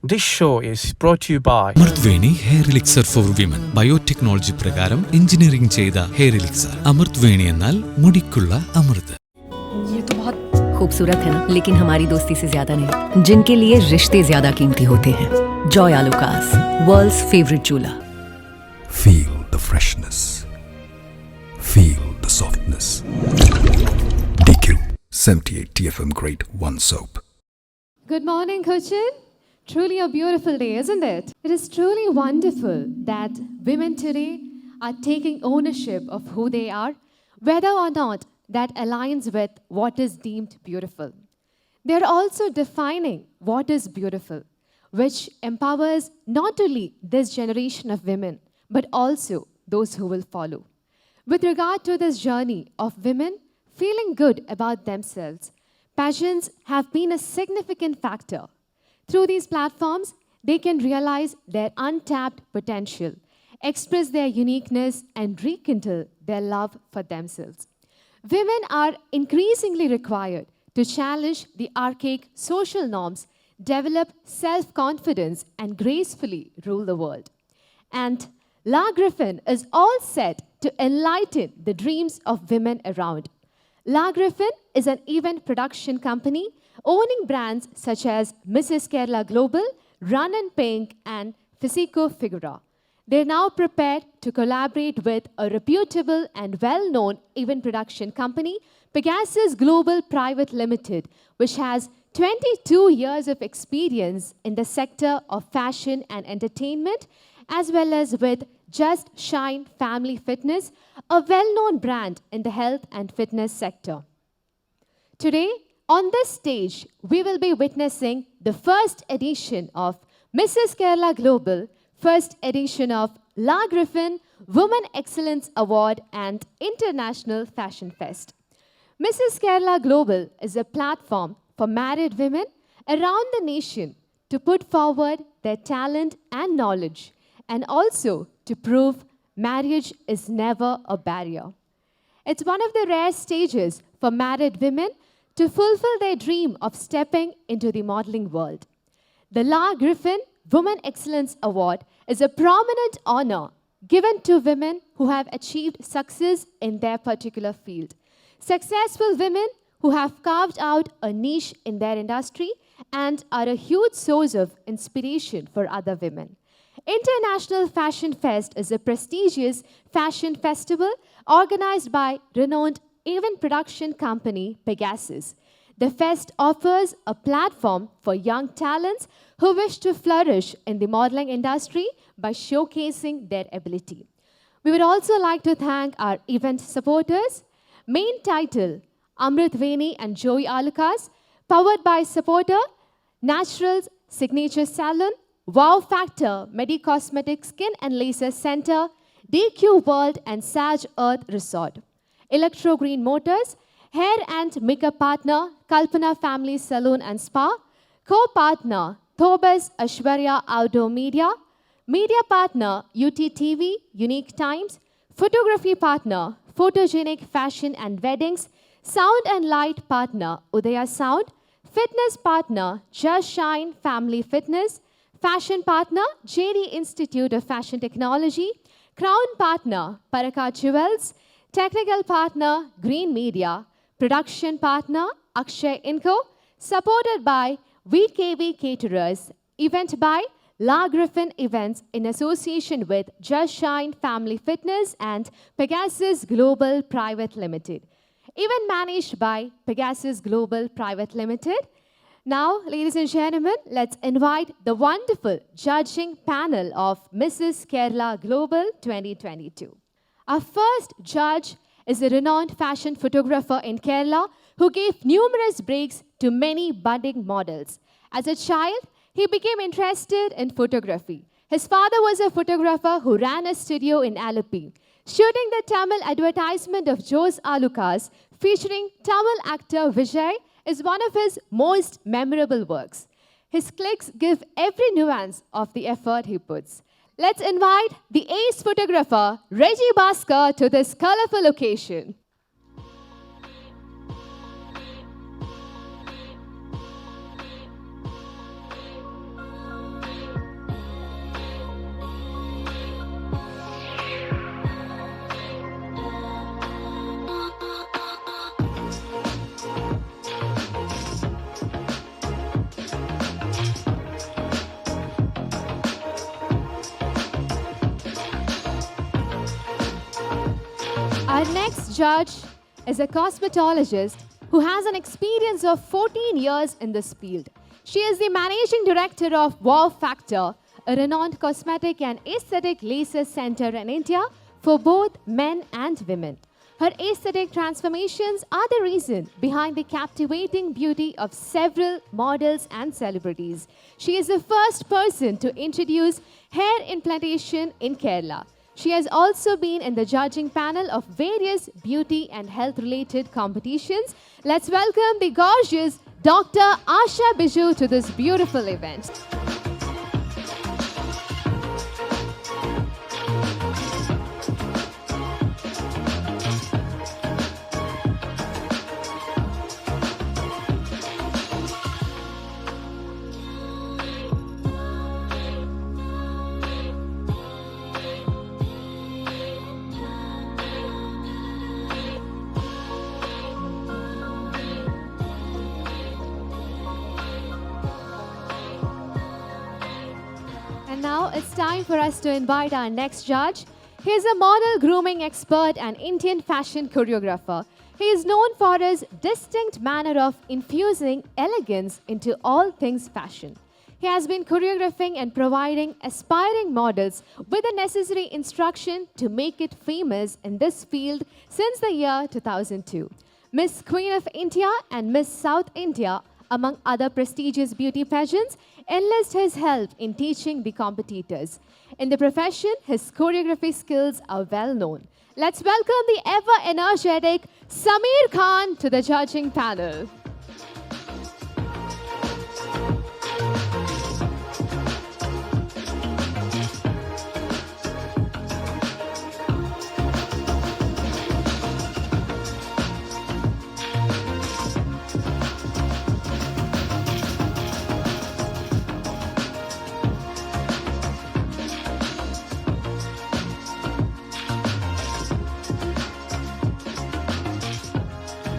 This show is brought to you by Amrut Veni hair elixir for women. Biotechnology പ്രകാരം engineering ചെയ്ത hair elixir. Amrut Veni എന്നാൽ മുടിക്കുള്ള അമൃത്. ये तो बहुत खूबसूरत है ना, लेकिन हमारी दोस्ती से ज्यादा नहीं. जिनके लिए रिश्ते ज्यादा कीमती होते हैं. Joyalukkas, world's favorite jeweler. Feel the freshness. Feel the softness. DQ 78 TFM Grade 1 soap. Good morning, Kochi. Truly a beautiful day, isn't it? It is truly wonderful that women today are taking ownership of who they are, whether or not that aligns with what is deemed beautiful. They are also defining what is beautiful, which empowers not only this generation of women, but also those who will follow. With regard to this journey of women feeling good about themselves, pageants have been a significant factor. Through these platforms, they can realize their untapped potential, express their uniqueness, and rekindle their love for themselves. Women are increasingly required to challenge the archaic social norms, develop self-confidence, and gracefully rule the world. And Lagriffin is all set to enlighten the dreams of women around. Lagriffin is an event production company owning brands such as mrskeralaglobal, Run and Pink, and Fisico Figura. They're now prepared to collaborate with a reputable and well-known event production company, Pegasus Global Private Limited, which has 22 years of experience in the sector of fashion and entertainment, as well as with juztshine Family Fitness, a well-known brand in the health and fitness sector. Today, on this stage, we will be witnessing the first edition of mrskeralaglobal, first edition of Lagriffin Women Excellence Award and International Fashion Fest. mrskeralaglobal is a platform for married women around the nation to put forward their talent and knowledge, and also to prove marriage is never a barrier. It's one of the rare stages for married women to fulfill their dream of stepping into the modeling world. The Lagriffin Women Excellence Award is a prominent honor given to women who have achieved success in their particular field. Successful women who have carved out a niche in their industry and are a huge source of inspiration for other women. International Fashion Fest is a prestigious fashion festival organized by renowned event production company Pegasus. The fest offers a platform for young talents who wish to flourish in the modeling industry by showcasing their ability. We would also like to thank our event supporters, Main Title, Amrut, Veni and Joyalukkas, powered by Supporter, Naturals Signature Salon, Wow Factor, MediCosmetic Skin and Laser Center, DQ World and Sag Earth Resort. Electro Green Motors, Hair and Makeup Partner, Kalpana Family Salon and Spa, Co-Partner, Thobas Ashwarya Outdoor Media, Media Partner, UTTV, Unique Times, Photography Partner, Photogenic Fashion and Weddings, Sound and Light Partner, Udaya Sound, Fitness Partner, juztshine Family Fitness, Fashion Partner, JD Institute of Fashion Technology, Crown Partner, Parakkat Jewels, Technical Partner, Green Media, Production Partner, Akshay Inco, supported by VKV Caterers, event by Lagriffin Events in association with juztshine Family Fitness and Pegasus Global Private Limited. Event managed by Pegasus Global Private Limited. Now, ladies and gentlemen, let's invite the wonderful judging panel of mrskeralaglobal 2022. Our first judge is a renowned fashion photographer in Kerala who gave numerous breaks to many budding models. As a child, he became interested in photography. His father was a photographer who ran a studio in Alleppey. Shooting the Tamil advertisement of Joyalukkas featuring Tamil actor Vijay is one of his most memorable works. His clicks give every nuance of the effort he puts. Let's invite the ace photographer, Reggie Bhaskar, to this colorful occasion. next judge is a cosmetologist who has an experience of 14 years in this field. She is the managing director of Wow Factor, a renowned cosmetic and aesthetic laser center in India for both men and women. Her aesthetic transformations are the reason behind the captivating beauty of several models and celebrities. She is the first person to introduce hair implantation in Kerala. She has also been in the judging panel of various beauty and health-related competitions. Let's welcome the gorgeous Dr. Asha Biju to this beautiful event. And now it's time for us to invite our next judge. He is a model grooming expert and Indian fashion choreographer. He is known for his distinct manner of infusing elegance into all things fashion. He has been choreographing and providing aspiring models with the necessary instruction to make it famous in this field since the year 2002. Miss Queen of India and Miss South India, among other prestigious beauty pageants, enlist his help in teaching the competitors. In the profession, his choreography skills are well known. Let's welcome the ever-energetic Sameer Khan to the judging panel.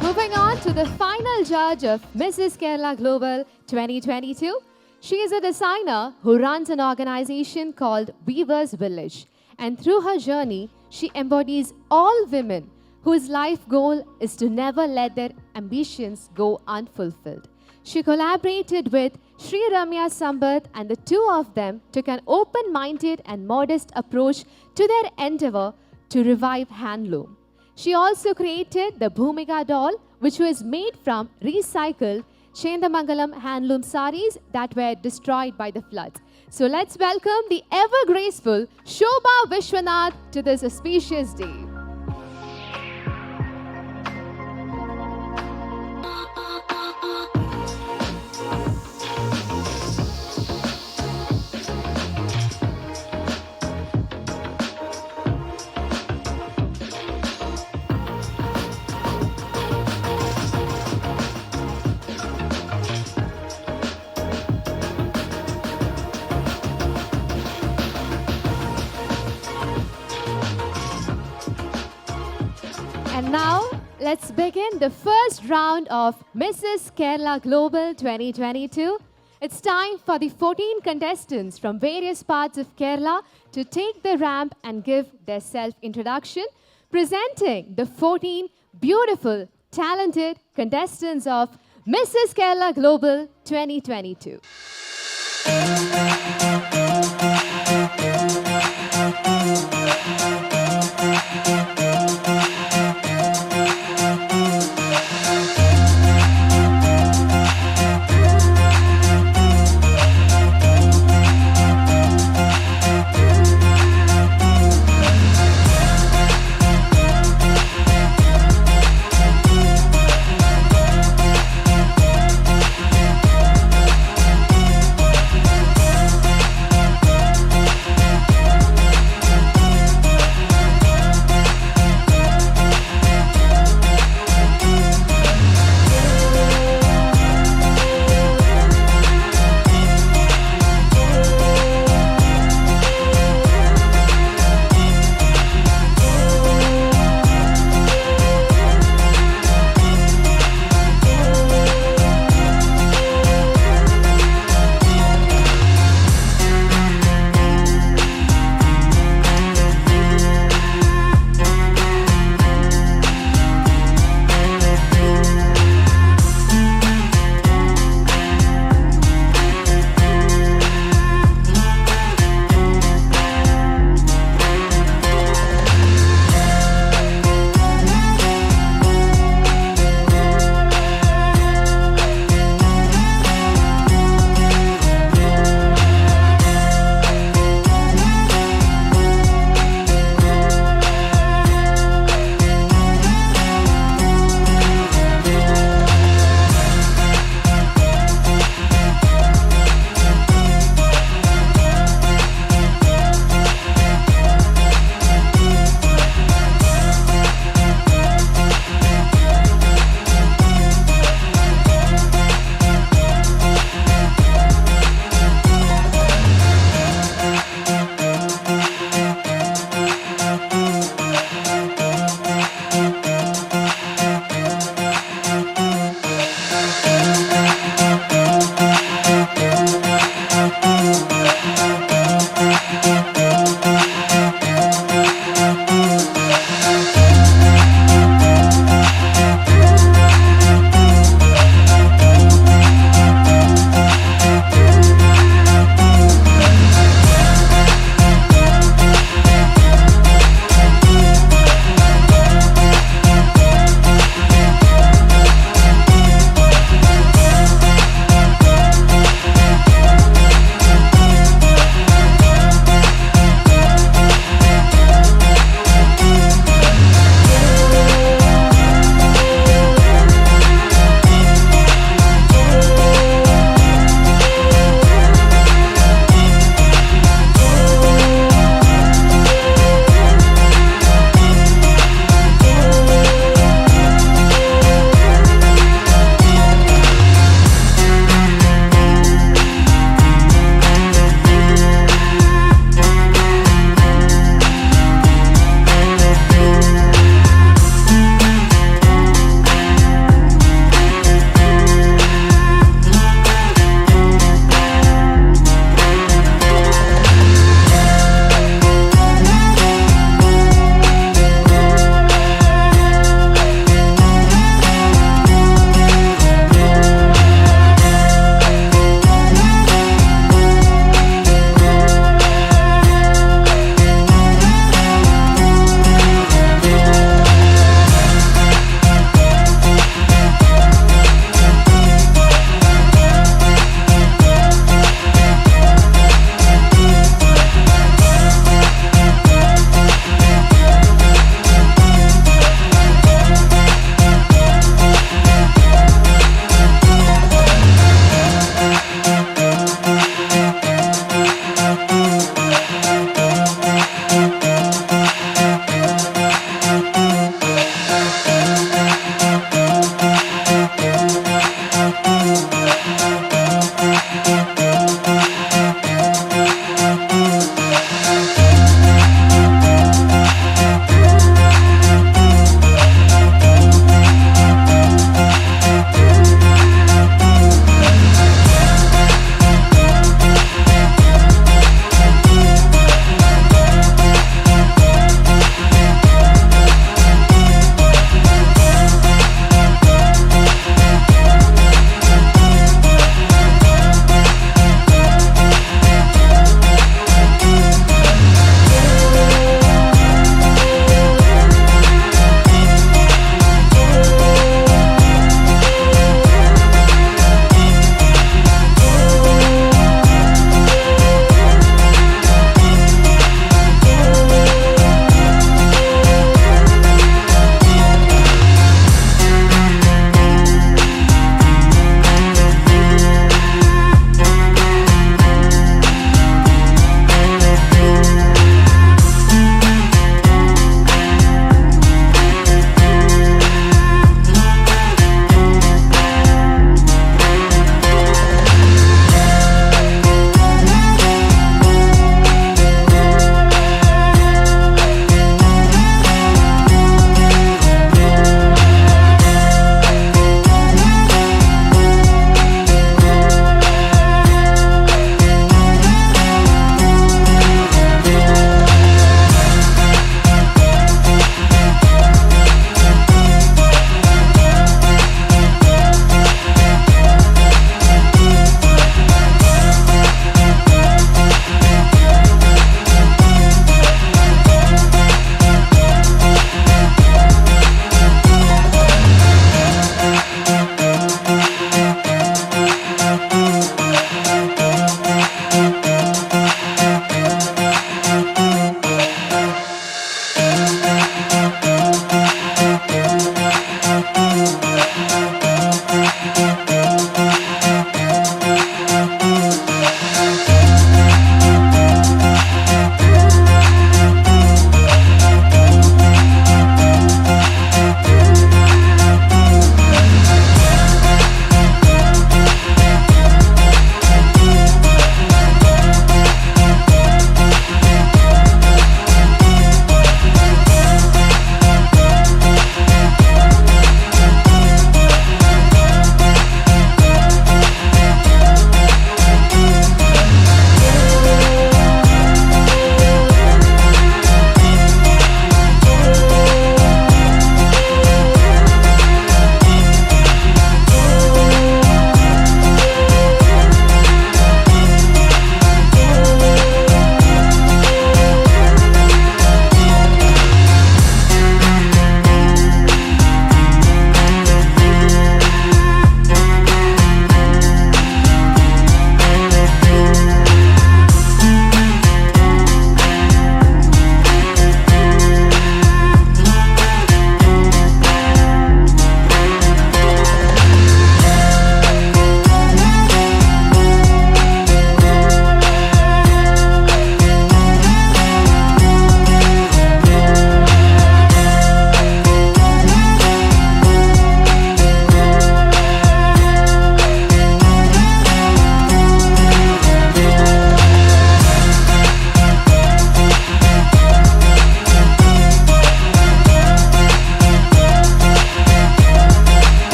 Moving on to the final judge of Mrs. Kerala Global 2022. She is a designer who runs an organization called Weavers Village. And through her journey, she embodies all women whose life goal is to never let their ambitions go unfulfilled. She collaborated with Sri Ramya Sambat, and the two of them took an open-minded and modest approach to their endeavor to revive handloom. She also created the Bhumika doll, which was made from recycled Chendamangalam handloom saris that were destroyed by the floods. So let's welcome the ever-graceful Shobha Vishwanath to this auspicious day. And now, let's begin the first round of Mrs. Kerala Global 2022. It's time for the 14 contestants from various parts of Kerala to take the ramp and give their self-introduction, presenting the 14 beautiful, talented contestants of Mrs. Kerala Global 2022.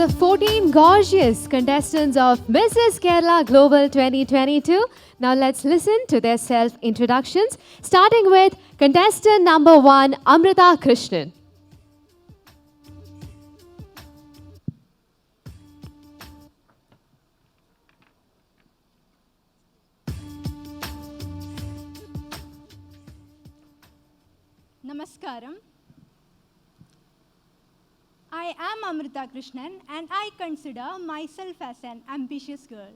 the 14 gorgeous contestants of Mrs. Kerala Global 2022. Now let's listen to their self-introductions, starting with contestant number 1, Amrita Krishnan. Namaskaram. I am Amrita Krishnan and I consider myself as an ambitious girl.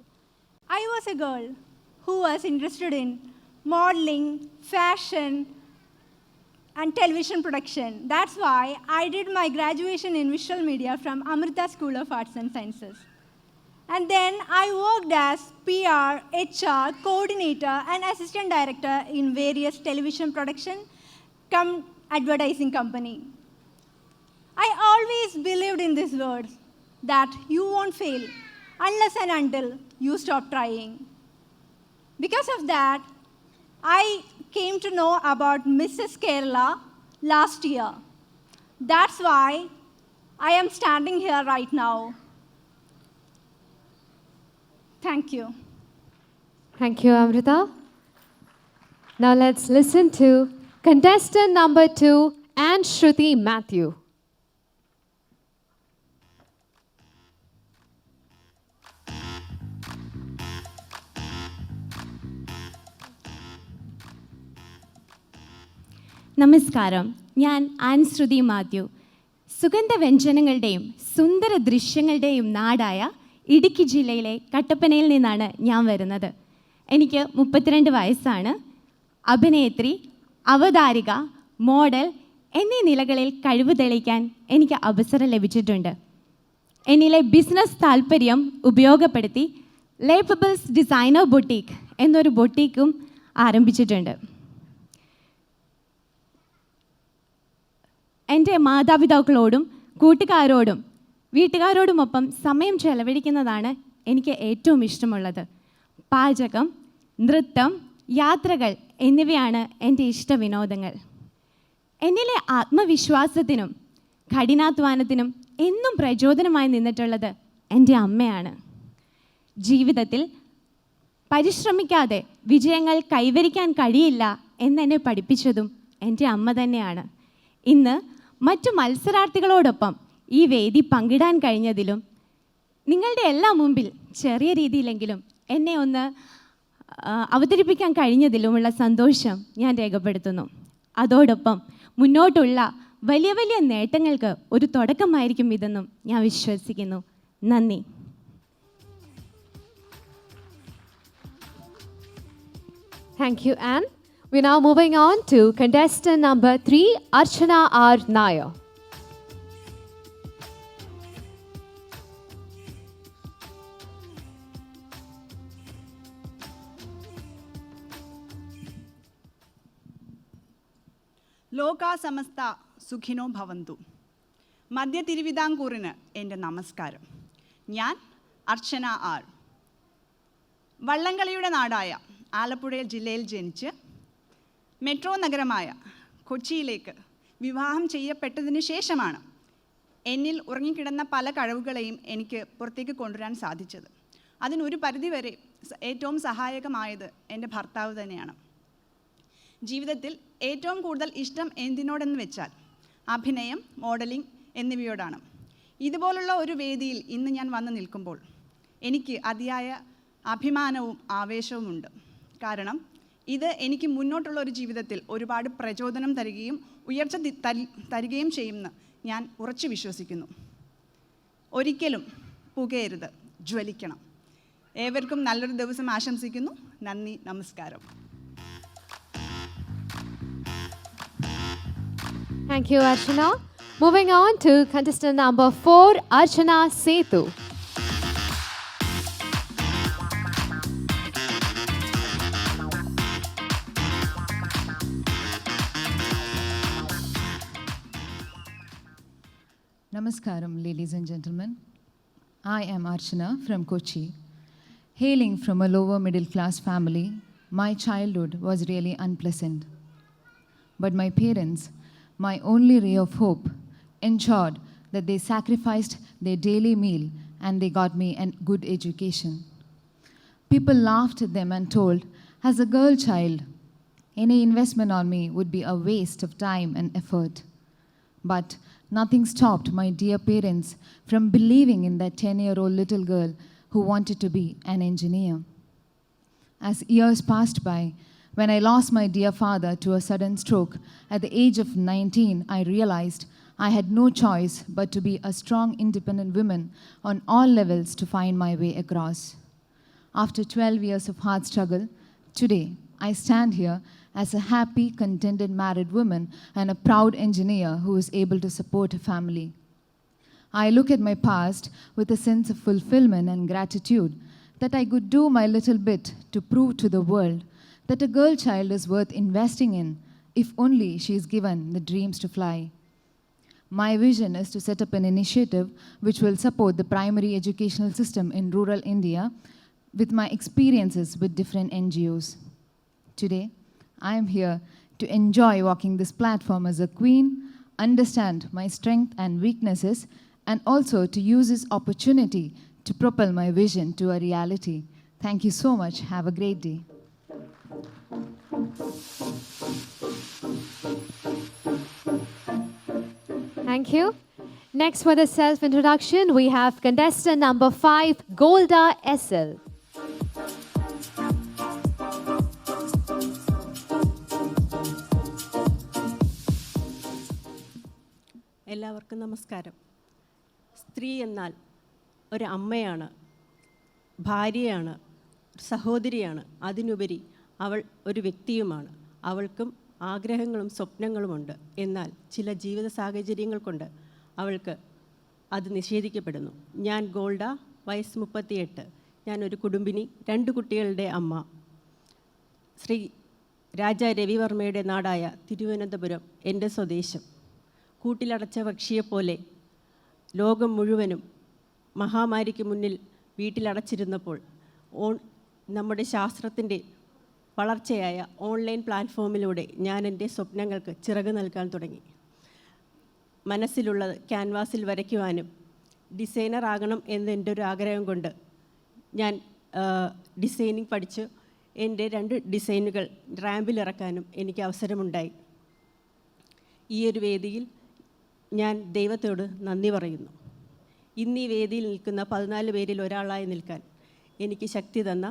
I was a girl who was interested in modeling, fashion, and television production. That's why I did my graduation in visual media from Amrita School of Arts and Sciences. And then I worked as PR, HR, coordinator, and assistant director in various television production come advertising company. I always believed in these words that you won't fail unless and until you stop trying. Because of that, I came to know about Mrs. Kerala last year. That's why I am standing here right now. Thank you. Thank you, Amrita. Now let's listen to contestant number 2, and Shruti Matthew. നമസ്കാരം, ഞാൻ ശ്രുതി മാത്യു. സുഗന്ധവ്യഞ്ജനങ്ങളുടെയും സുന്ദര ദൃശ്യങ്ങളുടെയും നാടായ ഇടുക്കി ജില്ലയിലെ കട്ടപ്പനയിൽ നിന്നാണ് ഞാൻ വരുന്നത്. എനിക്ക് 32 വയസ്സാണ്. അഭിനേത്രി, അവതാരിക, മോഡൽ എന്നീ നിലകളിൽ കഴിവ് തെളിയിക്കാൻ എനിക്ക് അവസരം ലഭിച്ചിട്ടുണ്ട്. എന്നിലെ ബിസിനസ് താൽപ്പര്യം ഉപയോഗപ്പെടുത്തി ലേപ്പബിൾസ് ഡിസൈനർ ബൊട്ടീക്ക് എന്നൊരു ബൊട്ടീക്കും ആരംഭിച്ചിട്ടുണ്ട്. എൻ്റെ മാതാപിതാക്കളോടും കൂട്ടുകാരോടും വീട്ടുകാരോടുമൊപ്പം സമയം ചെലവഴിക്കുന്നതാണ് എനിക്ക് ഏറ്റവും ഇഷ്ടമുള്ളത്. പാചകം, നൃത്തം, യാത്രകൾ എന്നിവയാണ് എൻ്റെ ഇഷ്ടവിനോദങ്ങൾ. എന്നിലെ ആത്മവിശ്വാസത്തിനും കഠിനാധ്വാനത്തിനും എന്നും പ്രചോദനമായി നിന്നിട്ടുള്ളത് എൻ്റെ അമ്മയാണ്. ജീവിതത്തിൽ പരിശ്രമിക്കാതെ വിജയങ്ങൾ കൈവരിക്കാൻ കഴിയില്ല എന്നെന്നെ പഠിപ്പിച്ചതും എൻ്റെ അമ്മ തന്നെയാണ്. ഇന്ന് മറ്റു മത്സരാർത്ഥികളോടൊപ്പം ഈ വേദി പങ്കിടാൻ കഴിഞ്ഞതിലും നിങ്ങളുടെ എല്ലാം മുമ്പിൽ ചെറിയ രീതിയിലെങ്കിലും എന്നെ ഒന്ന് അവതരിപ്പിക്കാൻ കഴിഞ്ഞതിലുമുള്ള സന്തോഷം ഞാൻ രേഖപ്പെടുത്തുന്നു. അതോടൊപ്പം മുന്നോട്ടുള്ള വലിയ വലിയ നേട്ടങ്ങൾക്ക് ഒരു തുടക്കമായിരിക്കും ഇതെന്നും ഞാൻ വിശ്വസിക്കുന്നു. നന്ദി. Thank you, Anne. We're now moving on to contestant number 3, Archana R. Nair. ലോകാ സമസ്ത സുഖിനോ ഭവന്തു. മധ്യ തിരുവിതാംകൂറിന് എൻ്റെ നമസ്കാരം. ഞാൻ അർച്ചന ആർ. വള്ളംകളിയുടെ നാടായ ആലപ്പുഴ ജില്ലയിൽ ജനിച്ച് മെട്രോ നഗരമായ കൊച്ചിയിലേക്ക് വിവാഹം ചെയ്യപ്പെട്ടതിന് ശേഷമാണ് എന്നിൽ ഉറങ്ങിക്കിടന്ന പല കഴിവുകളെയും എനിക്ക് പുറത്തേക്ക് കൊണ്ടുവരാൻ സാധിച്ചത്. അതിനൊരു പരിധിവരെ ഏറ്റവും സഹായകമായത് എൻ്റെ ഭർത്താവ് തന്നെയാണ്. ജീവിതത്തിൽ ഏറ്റവും കൂടുതൽ ഇഷ്ടം എന്തിനോടെന്ന് വെച്ചാൽ അഭിനയം, മോഡലിംഗ് എന്നിവയോടാണ്. ഇതുപോലുള്ള ഒരു വേദിയിൽ ഇന്ന് ഞാൻ വന്ന് നിൽക്കുമ്പോൾ എനിക്ക് അതിയായ അഭിമാനവും ആവേശവുമുണ്ട്. കാരണം ഇത് എനിക്ക് മുന്നോട്ടുള്ള ഒരു ജീവിതത്തിൽ ഒരുപാട് പ്രചോദനം തരികയും ഉയർച്ച തരികയും ചെയ്യുമെന്ന് ഞാൻ ഉറച്ചു വിശ്വസിക്കുന്നു. ഒരിക്കലും പുകയരുത്, ജ്വലിക്കണം. ഏവർക്കും നല്ലൊരു ദിവസം ആശംസിക്കുന്നു. നന്ദി, നമസ്കാരം. Thank you, Archana. Moving on to contestant number 4, Archana Sethu. Namaskaram, ladies and gentlemen. I am Archana from Kochi. Hailing from a lower middle class family, my childhood was really unpleasant. But my parents, my only ray of hope, ensured that they sacrificed their daily meal and they got me a good education. People laughed at them and told, as a girl child, any investment on me would be a waste of time and effort. But nothing stopped my dear parents from believing in that 10-year-old little girl who wanted to be an engineer. As years passed by, when I lost my dear father to a sudden stroke at the age of 19, I realized I had no choice but to be a strong, independent woman on all levels to find my way across. After 12 years of hard struggle, today I stand here as a happy, contented married woman and a proud engineer who is able to support a family. I look at my past with a sense of fulfillment and gratitude that I could do my little bit to prove to the world that a girl child is worth investing in if only she is given the dreams to fly. My vision is to set up an initiative which will support the primary educational system in rural India with my experiences with different NGOs. Today, I am here to enjoy walking this platform as a queen, understand my strengths and weaknesses, and also to use this opportunity to propel my vision to a reality. Thank you so much. Have a great day. Thank you. Next, for the self-introduction, we have contestant number 5, Golda SL. എല്ലാവർക്കും നമസ്കാരം. സ്ത്രീ എന്നാൽ ഒരു അമ്മയാണ്, ഭാര്യയാണ്, സഹോദരിയാണ്, അതിനുപരി അവൾ ഒരു വ്യക്തിയുമാണ്. അവൾക്കും ആഗ്രഹങ്ങളും സ്വപ്നങ്ങളുമുണ്ട്. എന്നാൽ ചില ജീവിത സാഹചര്യങ്ങൾ കൊണ്ട് അവൾക്ക് അത് നിഷേധിക്കപ്പെടുന്നു. ഞാൻ ഗോൾഡ, വയസ്സ് 38. ഞാനൊരു കുടുംബിനി, 2 കുട്ടികളുടെ അമ്മ. ശ്രീ രാജാ രവിവർമ്മയുടെ നാടായ തിരുവനന്തപുരം എൻ്റെ സ്വദേശം. കൂട്ടിലടച്ച പക്ഷിയെപ്പോലെ ലോകം മുഴുവനും മഹാമാരിക്ക് മുന്നിൽ വീട്ടിലടച്ചിരുന്നപ്പോൾ നമ്മുടെ ശാസ്ത്രത്തിൻ്റെ വളർച്ചയായ ഓൺലൈൻ പ്ലാറ്റ്ഫോമിലൂടെ ഞാൻ എൻ്റെ സ്വപ്നങ്ങൾക്ക് ചിറക് നൽകാൻ തുടങ്ങി. മനസ്സിലുള്ളത് ക്യാൻവാസിൽ വരയ്ക്കുവാനും ഡിസൈനർ ആകണം എന്നെൻ്റെ ഒരു ആഗ്രഹം കൊണ്ട് ഞാൻ ഡിസൈനിങ് പഠിച്ച് എൻ്റെ 2 ഡിസൈനുകൾ റാമ്പിലിറക്കാനും എനിക്ക് അവസരമുണ്ടായി. ഈ ഒരു വേദിയിൽ ഞാൻ ദൈവത്തോട് നന്ദി പറയുന്നു. ഇന്ന് ഈ വേദിയിൽ നിൽക്കുന്ന 14 പേരിൽ ഒരാളായി നിൽക്കാൻ എനിക്ക് ശക്തി തന്ന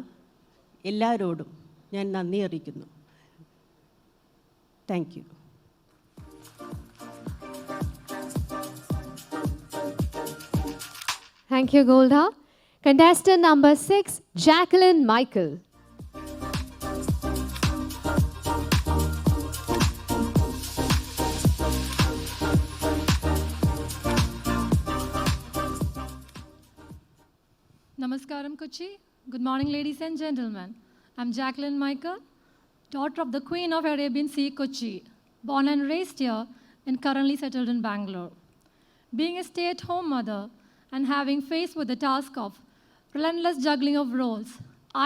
എല്ലാവരോടും ഞാൻ നന്ദി അറിയിക്കുന്നു. Thank you. Thank you, Golda. Contestant number 6, Jacqueline Michael. Namaskaram, Kochi. Good morning, ladies and gentlemen. I'm Jacqueline Michael, daughter of the Queen of Arabian Sea, Kochi, born and raised here and currently settled in Bangalore. Being a stay-at-home mother and having faced with the task of relentless juggling of roles,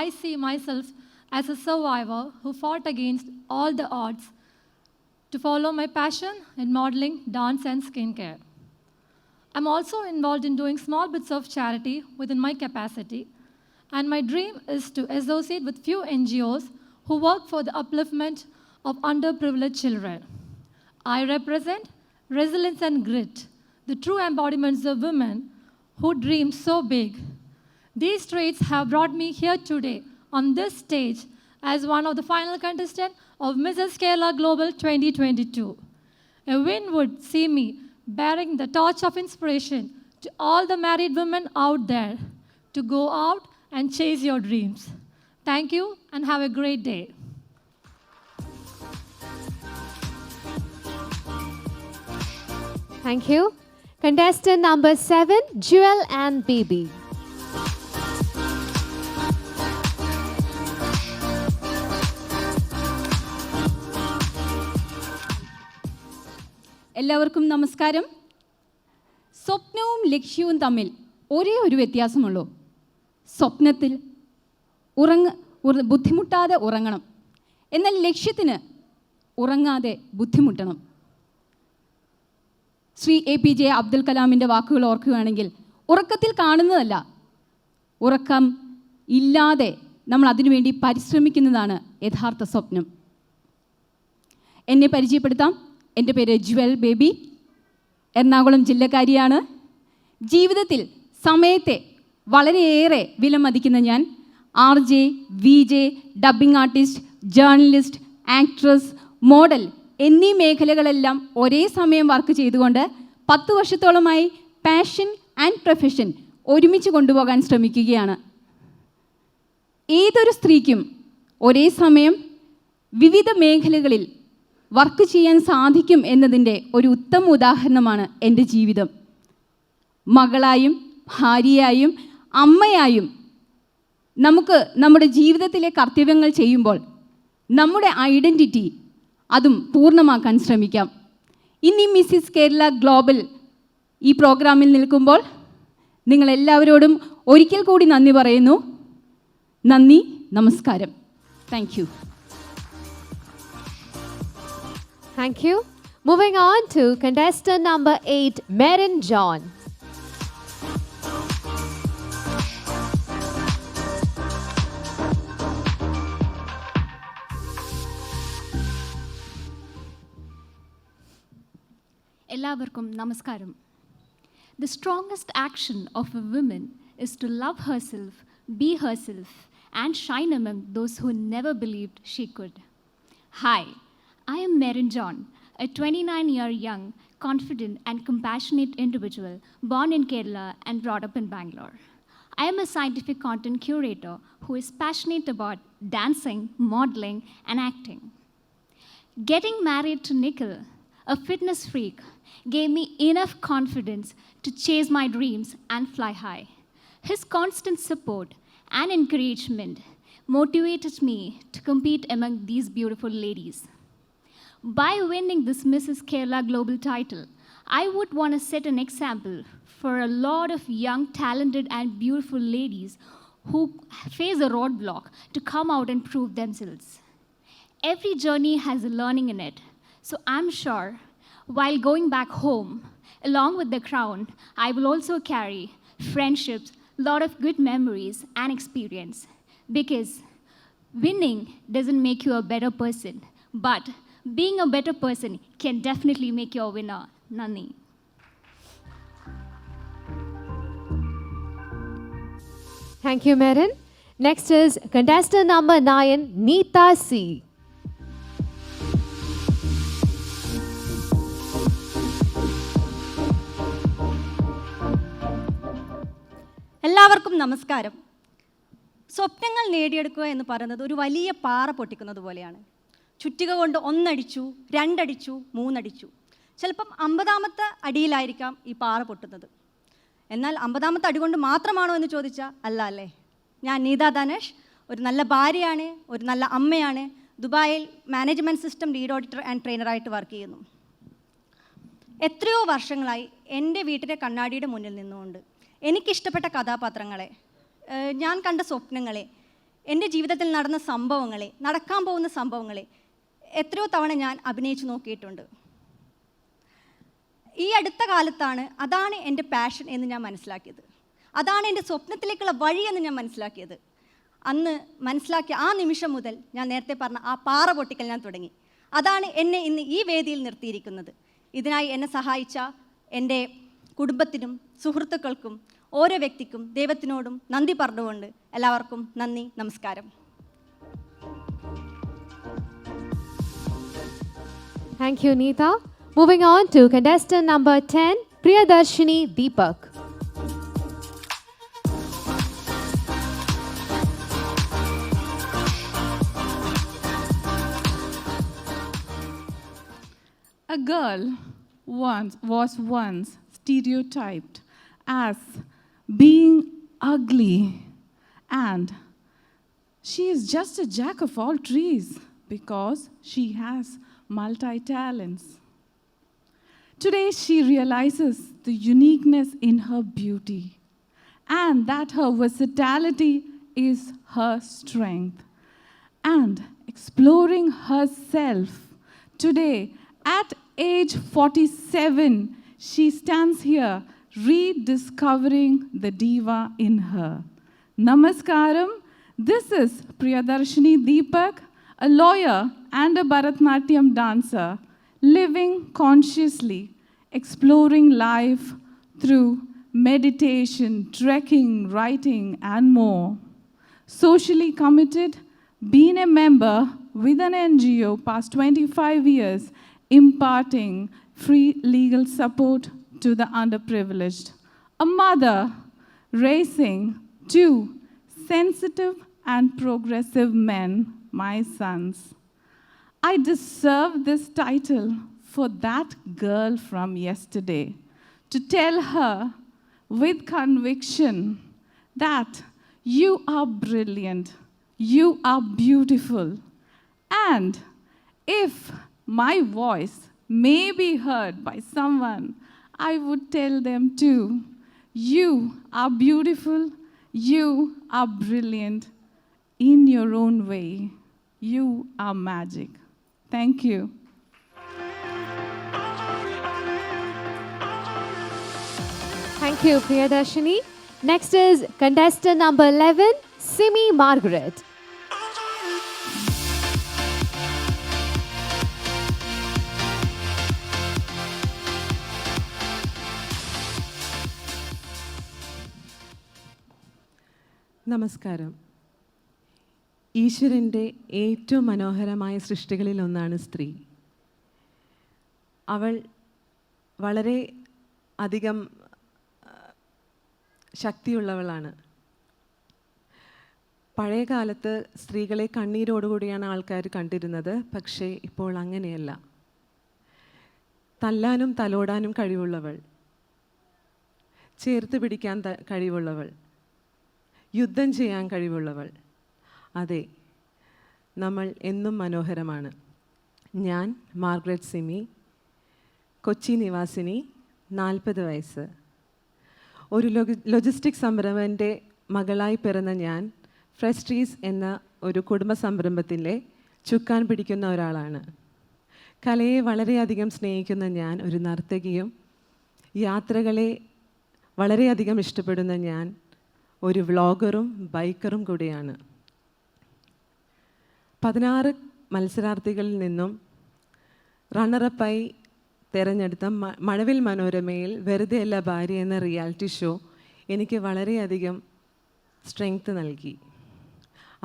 I see myself as a survivor who fought against all the odds to follow my passion in modeling, dance, and skincare. I'm also involved in doing small bits of charity within my capacity, and my dream is to associate with few NGOs who work for the upliftment of underprivileged children. I represent resilience and grit, the true embodiments of women who dream so big. These traits have brought me here today on this stage as one of the final contestants of mrskeralaglobal 2022. A win would see me bearing the torch of inspiration to all the married women out there to go out and chase your dreams. Thank you and have a great day. Thank you. Contestant number 7, Jewel and Baby. എല്ലാവർക്കും നമസ്കാരം. സ്വപ്നവും ലക്ഷ്യവും തമ്മിൽ ഒരേ ഒരു വ്യത്യാസമുള്ളൂ. സ്വപ്നത്തിൽ ബുദ്ധിമുട്ടാതെ ഉറങ്ങണം, എന്നാൽ ലക്ഷ്യത്തിന് ഉറങ്ങാതെ ബുദ്ധിമുട്ടണം. ശ്രീ APJ അബ്ദുൽ കലാമിൻ്റെ വാക്കുകൾ ഓർക്കുകയാണെങ്കിൽ, ഉറക്കത്തിൽ കാണുന്നതല്ല, ഉറക്കം ഇല്ലാതെ നമ്മൾ അതിനുവേണ്ടി പരിശ്രമിക്കുന്നതാണ് യഥാർത്ഥ സ്വപ്നം. എന്നെ പരിചയപ്പെടുത്താം. എൻ്റെ പേര് ജ്വൽ ബേബി, എറണാകുളം ജില്ലക്കാരിയാണ്. ജീവിതത്തിൽ സമയത്തെ വളരെയേറെ വിലമതിക്കുന്ന ഞാൻ RJ, VJ, dubbing artist, journalist, actress, model എന്നീ മേഖലകളെല്ലാം ഒരേ സമയം വർക്ക് ചെയ്തുകൊണ്ട് 10 വർഷത്തോളമായി പാഷൻ ആൻഡ് പ്രൊഫഷൻ ഒരുമിച്ച് കൊണ്ടുപോകാൻ ശ്രമിക്കുകയാണ്. ഏതൊരു സ്ത്രീക്കും ഒരേ സമയം വിവിധ മേഖലകളിൽ വർക്ക് ചെയ്യാൻ സാധിക്കും എന്നതിൻ്റെ ഒരു ഉത്തമ ഉദാഹരണമാണ് എൻ്റെ ജീവിതം. മകളായും ഭാര്യയായും അമ്മയായും നമുക്ക് നമ്മുടെ ജീവിതത്തിലെ കർത്തവ്യങ്ങൾ ചെയ്യുമ്പോൾ നമ്മുടെ ഐഡൻറ്റിറ്റി അതും പൂർണ്ണമാക്കാൻ ശ്രമിക്കാം. ഇനി മിസ്സിസ് കേരള ഗ്ലോബൽ ഈ പ്രോഗ്രാമിൽ നിൽക്കുമ്പോൾ നിങ്ങളെല്ലാവരോടും ഒരിക്കൽ കൂടി നന്ദി പറയുന്നു. നന്ദി, നമസ്കാരം. Thank you. Thank you. Moving on to contestant number 8, Merin John. എല്ലാവർക്കും നമസ്കാരം. The strongest action of a woman is to love herself, be herself, and shine among those who never believed she could. Hi, I am Merin John, a 29-year young, confident, and compassionate individual born in Kerala and brought up in Bangalore. I am a scientific content curator who is passionate about dancing, modeling, and acting. Getting married to Nikhil, a fitness freak, gave me enough confidence to chase my dreams and fly high. His constant support and encouragement motivated me to compete among these beautiful ladies. By winning this Mrs. Kerala Global title, I would want to set an example for a lot of young, talented, and beautiful ladies who face a roadblock to come out and prove themselves. Every journey has a learning in it, so I'm sure while going back home, along with the crown, I will also carry friendships, lot of good memories and experience. Because winning doesn't make you a better person, but being a better person can definitely make you a winner. Nani. Thank you, Merin. Next is contestant number 9, Neeta C. എല്ലാവർക്കും നമസ്കാരം. സ്വപ്നങ്ങൾ നേടിയെടുക്കുക എന്ന് പറയുന്നത് ഒരു വലിയ പാറ പൊട്ടിക്കുന്നത് പോലെയാണ്. ചുറ്റിക കൊണ്ട് 1 അടിച്ചു, 2 അടിച്ചു, 3 അടിച്ചു. ചിലപ്പം 50ാമത്തെ അടിയിലായിരിക്കാം ഈ പാറ പൊട്ടുന്നത്. എന്നാൽ 50ാമത്തെ അടി കൊണ്ട് മാത്രമാണോ എന്ന് ചോദിച്ചാൽ അല്ല അല്ലേ. ഞാൻ നീത ധനേഷ്, ഒരു നല്ല ഭാര്യയാണ്, ഒരു നല്ല അമ്മയാണ്. ദുബായിൽ management system lead auditor and ട്രെയിനറായിട്ട് വർക്ക് ചെയ്യുന്നു. എത്രയോ വർഷങ്ങളായി എൻ്റെ വീട്ടിലെ കണ്ണാടിയുടെ മുന്നിൽ നിന്നുകൊണ്ട് എനിക്കിഷ്ടപ്പെട്ട കഥാപാത്രങ്ങളെ, ഞാൻ കണ്ട സ്വപ്നങ്ങളെ, എൻ്റെ ജീവിതത്തിൽ നടന്ന സംഭവങ്ങളെ, നടക്കാൻ പോകുന്ന സംഭവങ്ങളെ എത്രയോ തവണ ഞാൻ അഭിനയിച്ചു നോക്കിയിട്ടുണ്ട്. ഈ അടുത്ത കാലത്താണ് അതാണ് എൻ്റെ പാഷൻ എന്ന് ഞാൻ മനസ്സിലാക്കിയത്. അതാണ് എൻ്റെ സ്വപ്നത്തിലേക്കുള്ള വഴി എന്ന് ഞാൻ മനസ്സിലാക്കിയത്. അന്ന് മനസ്സിലാക്കിയ ആ നിമിഷം മുതൽ ഞാൻ നേരത്തെ പറഞ്ഞ ആ പാറ പൊട്ടിക്കൽ ഞാൻ തുടങ്ങി. അതാണ് എന്നെ ഇന്ന് ഈ വേദിയിൽ നിർത്തിയിരിക്കുന്നത്. ഇതിനായി എന്നെ സഹായിച്ച എൻ്റെ കുടുംബത്തിനും സുഹൃത്തുക്കൾക്കും ഓരോ വ്യക്തിക്കും ദൈവത്തിനോടും നന്ദി പറഞ്ഞുകൊണ്ട് എല്ലാവർക്കും നന്ദി, നമസ്കാരം. Thank you, Neeta. Moving on to contestant number 10, Priyadarshini Deepak. A girl was once stereotyped as being ugly, and she is just a jack of all trades because she has multi-talents. Today she realizes the uniqueness in her beauty and that her versatility is her strength. And exploring herself today at age 47, she stands here rediscovering the diva in her. Namaskaram. This is Priyadarshini Deepak, a lawyer and a Bharatnatyam dancer, living consciously, exploring life through meditation, trekking, writing, and more. Socially committed, being a member with an NGO past 25 years, imparting free legal support to the underprivileged. A mother raising two sensitive and progressive men, my sons. I deserve this title for that girl from yesterday, to tell her with conviction that you are brilliant, you are beautiful, and if my voice may be heard by someone, I would tell them too, you are beautiful, you are brilliant in your own way. You are magic. Thank you. Thank you, Priyadarshini. Next is contestant number 11, Simi Margaret. നമസ്കാരം. ഈശ്വരൻ്റെ ഏറ്റവും മനോഹരമായ സൃഷ്ടികളിലൊന്നാണ് സ്ത്രീ. അവൾ വളരെ അധികം ശക്തിയുള്ളവളാണ്. പഴയ കാലത്ത് സ്ത്രീകളെ കണ്ണീരോടുകൂടിയാണ് ആൾക്കാർ കണ്ടിരുന്നത്. പക്ഷേ ഇപ്പോൾ അങ്ങനെയല്ല. തല്ലാനും തലോടാനും കഴിവുള്ളവൾ, ചേർത്ത് പിടിക്കാൻ കഴിവുള്ളവൾ, യുദ്ധം ചെയ്യാൻ കഴിവുള്ളവൾ. അതെ, നമ്മൾ എന്നും മനോഹരമാണ്. ഞാൻ മാർഗ്രറ്റ് സിമി, കൊച്ചി നിവാസിനി, 40 വയസ്സ്. ഒരു ലോജിസ്റ്റിക് സംരംഭൻ്റെ മകളായി പിറന്ന ഞാൻ ഫ്രസ്ട്രീസ് എന്ന ഒരു കുടുംബ സംരംഭത്തിലെ ചുക്കാൻ പിടിക്കുന്ന ഒരാളാണ്. കലയെ വളരെയധികം സ്നേഹിക്കുന്ന ഞാൻ ഒരു നർത്തകിയും യാത്രകളെ വളരെയധികം ഇഷ്ടപ്പെടുന്ന ഞാൻ ഒരു വ്ളോഗറും ബൈക്കറും കൂടിയാണ്. 16 മത്സരാർത്ഥികളിൽ നിന്നും റണ്ണറപ്പായി തിരഞ്ഞെടുത്ത മഴവിൽ മനോരമയിൽ വെറുതെയല്ല ഭാര്യ എന്ന റിയാലിറ്റി ഷോ എനിക്ക് വളരെയധികം സ്ട്രെങ്ത് നൽകി.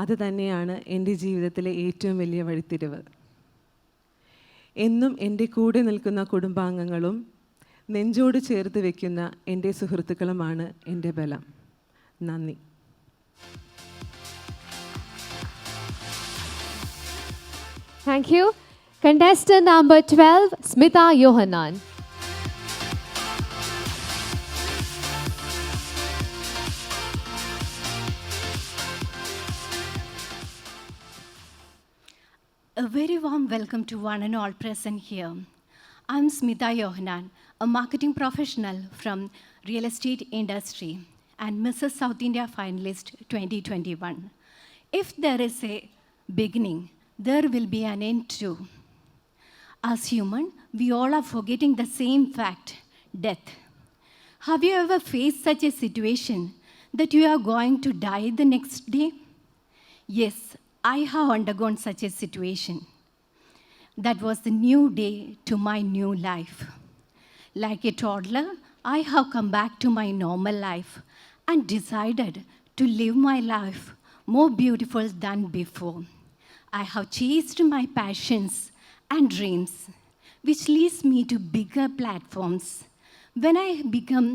അത് തന്നെയാണ് എൻ്റെ ജീവിതത്തിലെ ഏറ്റവും വലിയ വഴിത്തിരിവ്. എന്നും എൻ്റെ കൂടെ നിൽക്കുന്ന കുടുംബാംഗങ്ങളും നെഞ്ചോട് ചേർത്ത് വയ്ക്കുന്ന എൻ്റെ സുഹൃത്തുക്കളുമാണ് എൻ്റെ ബലം. നന്ദി. Thank you. Contestant number 12, Smita Yohanan. A very warm welcome to one and all present here. I'm Smita Yohanan, a marketing professional from real estate industry and Mrs. South India Finalist 2021. If there is a beginning, there will be an end too. As human, we all are forgetting the same fact, death. Have you ever faced such a situation that you are going to die the next day? Yes, I have undergone such a situation. That was the new day to my new life. Like a toddler, I have come back to my normal life and decided to live my life more beautiful than before. I have chased my passions and dreams, which leads me to bigger platforms. When I become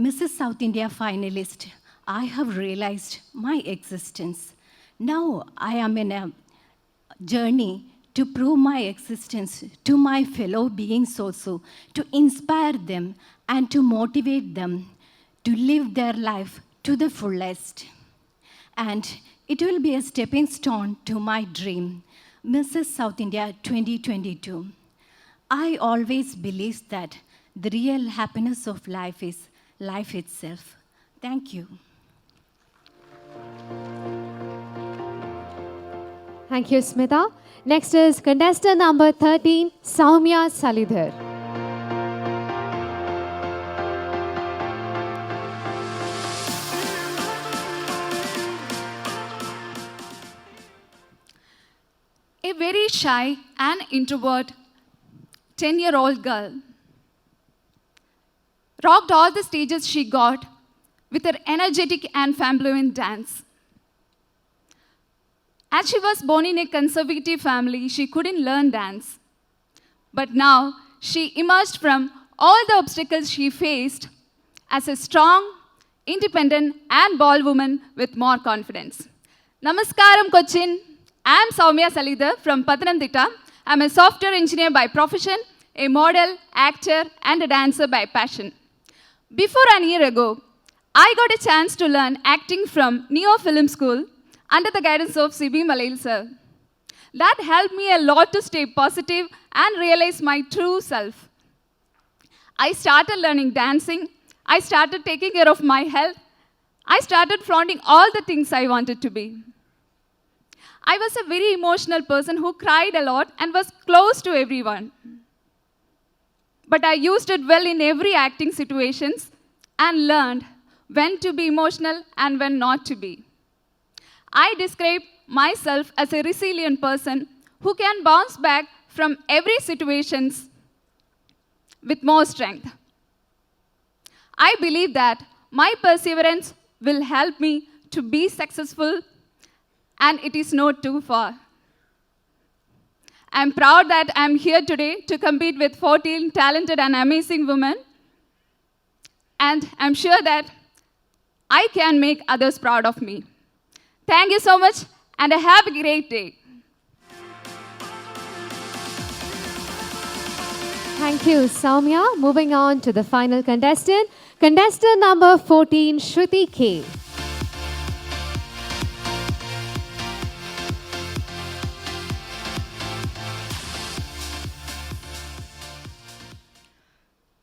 Mrs. South India Finalist, I have realized my existence. Now I am in a journey to prove my existence to my fellow beings also, to inspire them and to motivate them to live their life to the fullest. And it will be a stepping stone to my dream, Mrs. South India 2022. I always believe that the real happiness of life is life itself. Thank you. Thank you, Smita. Next is contestant number 13, Soumya Salidhar. very shy and introvert 10-year-old girl. Rocked all the stages she got with her energetic and flamboyant dance. As she was born in a conservative family, she couldn't learn dance. But now, she emerged from all the obstacles she faced as a strong, independent, and bold woman with more confidence. Namaskaram, Cochin. I am Soumya Salidhar from Pathanamthitta. I am a software engineer by profession, a model, actor, and a dancer by passion. Before a year ago, I got a chance to learn acting from Neo Film School under the guidance of C.B. Malayil sir. That helped me a lot to stay positive and realize my true self. I started learning dancing. I started taking care of my health. I started flaunting all the things I wanted to be. I was a very emotional person who cried a lot and was close to everyone. But I used it well in every acting situations and learned when to be emotional and when not to be. I describe myself as a resilient person who can bounce back from every situations with more strength. I believe that my perseverance will help me to be successful, and it is not too far. I'm proud that I'm here today to compete with 14 talented and amazing women, and I'm sure that I can make others proud of me. Thank you so much, and have a great day. Thank you, Soumya. Moving on to the final contestant. Contestant number 14, Shruti K.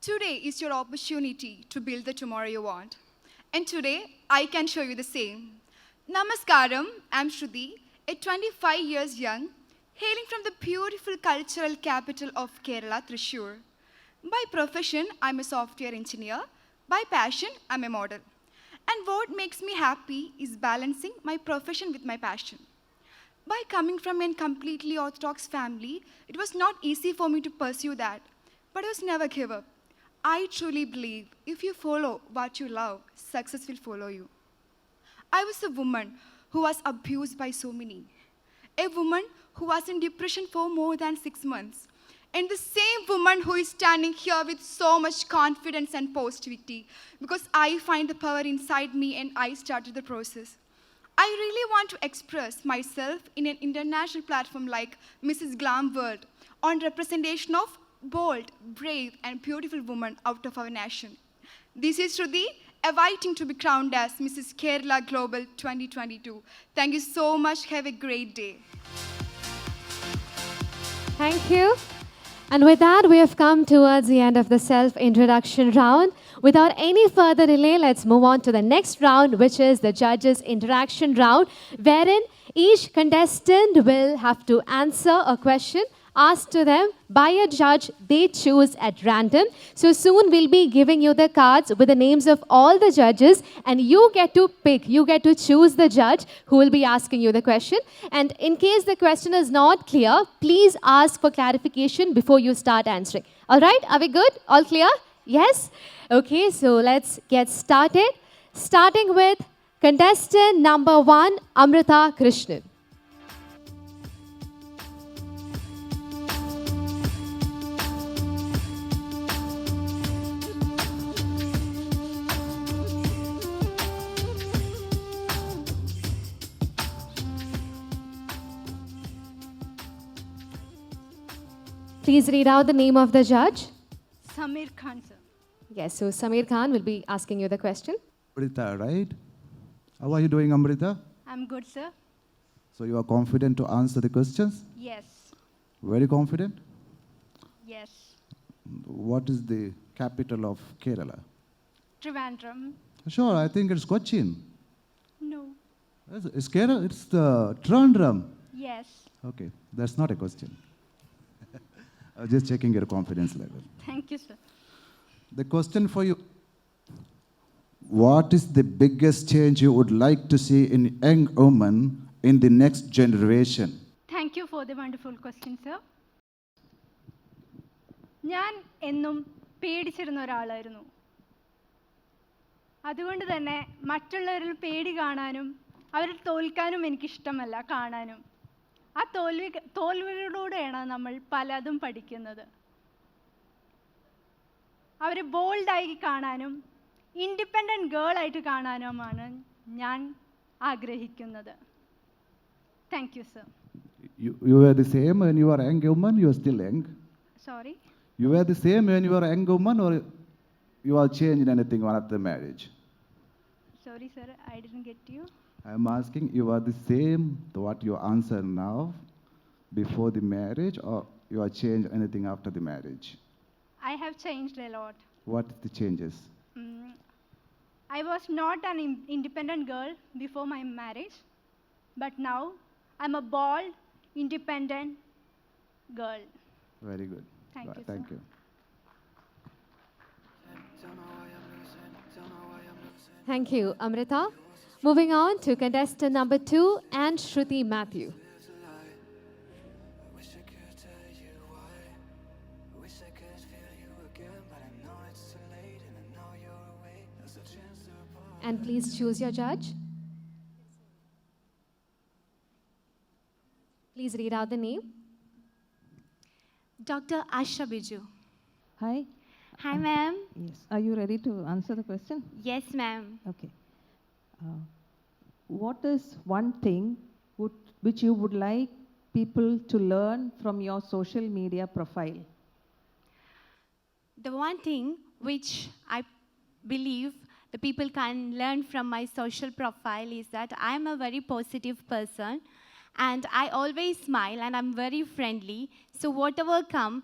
Today is your opportunity to build the tomorrow you want. And today, I can show you the same. Namaskaram, I'm Shruti, a 25 years young, hailing from the beautiful cultural capital of Kerala, Thrissur. By profession, I'm a software engineer. By passion, I'm a model. And what makes me happy is balancing my profession with my passion. By coming from a completely orthodox family, it was not easy for me to pursue that, but I was never give up. I truly believe if you follow what you love, success will follow you. I was a woman who was abused by so many. A woman who was in depression for more than 6 months. And the same woman who is standing here with so much confidence and positivity because I find the power inside me and I started the process. I really want to express myself in an international platform like Mrs. Glam World on representation of bold, brave, and beautiful women out of our nation. This is Shruti, awaiting to be crowned as Mrs. Kerala Global 2022. Thank you so much. Have a great day. Thank you. And with that, we have come towards the end of the self-introduction round. Without any further delay, let's move on to the next round, which is the judges' interaction round, wherein each contestant will have to answer a question asked to them by a judge they choose at random. So soon we'll be giving you the cards with the names of all the judges, and you get to pick, you get to choose the judge who will be asking you the question. And in case the question is not clear, please ask for clarification before you start answering. All right, are we good? All clear? Yes? Okay, so let's get started. Starting with contestant number 1, Amrita Krishnan. Please read out the name of the judge. Samir Khan, sir. Yes, so Samir Khan will be asking you the question. Amrita, right? How are you doing, Amrita? I'm good, sir. So you are confident to answer the questions? Yes. Very confident? Yes. What is the capital of Kerala? Trivandrum. Sure, I think it's Cochin. No. It's Kerala, it's the Trivandrum. Yes. Okay, that's not a question. I was just checking your confidence level. Thank you, sir. The question for you. What is the biggest change you would like to see in young women in the next generation? Thank you for for the wonderful question, sir. ഞാൻ എന്നും പേടിച്ചിരുന്ന ഒരാളായിരുന്നു. അതുകൊണ്ട് തന്നെ മറ്റുള്ളവരിൽ പേടി കാണാനും അവരിൽ തോൽക്കാനും എനിക്കിഷ്ടമല്ല കാണാനും. ആ തോൽവികളിലൂടെയാണ് നമ്മൾ പലതും പഠിക്കുന്നത്. അവരെ ബോൾഡായി കാണാനും ഇൻഡിപെൻഡൻറ്റ് ഗേൾ ആയിട്ട് കാണാനുമാണ് ഞാൻ ആഗ്രഹിക്കുന്നത്. Thank you sir. You were the same when you were a young woman, you are still young? Sorry? You were the same when you were a young woman, or you are changed anything after marriage? Sorry sir, I didn't get you. I am asking, you are the same to what you answer now before the marriage, or you are changed anything after the marriage? I have changed a lot. What are the changes? I was not an independent girl before my marriage, but now I'm a bold, independent girl. Very good. Thank you, Thank sir. you. Thank you, Amrita. Moving on to contestant number 2 and Shruti Matthew. And please choose your judge. Please read out the name. Dr. Asha Biju. Hi. Hi, ma'am. Yes. Are you ready to answer the question? Yes, ma'am. Okay. What is one thing which you would like people to learn from your social media profile? The one thing which I believe the people can learn from my social profile is that I am a very positive person and I always smile and I'm very friendly. So whatever come,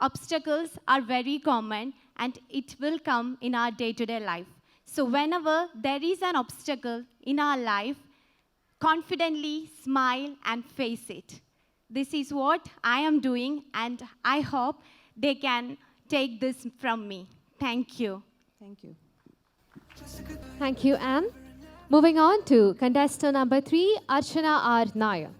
obstacles are very common and it will come in our day-to-day life. So whenever there is an obstacle in our life, confidently smile and face it. This is what I am doing and I hope they can take this from me. Thank you. Thank you. Thank you, Anne. Moving on to contestant number 3, Archana R. Nayak.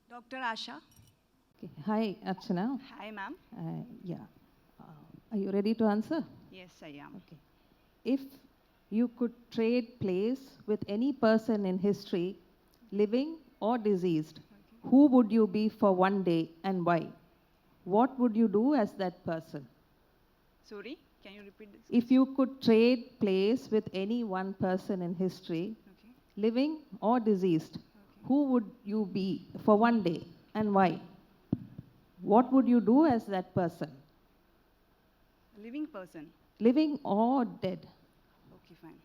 Dr. Asha. Okay. Hi, Archana. Hi, ma'am. Yeah. Are you ready to answer? Yes, I am. Okay. If you could trade place with any person in history, living or deceased, who would you be for one day and why? What would you do as that person? Sorry, can you repeat this? If you could trade place with any one person in history, living or deceased, who would you be for one day and why? What would you do as that person? Living person. Living or dead? Okay, fine.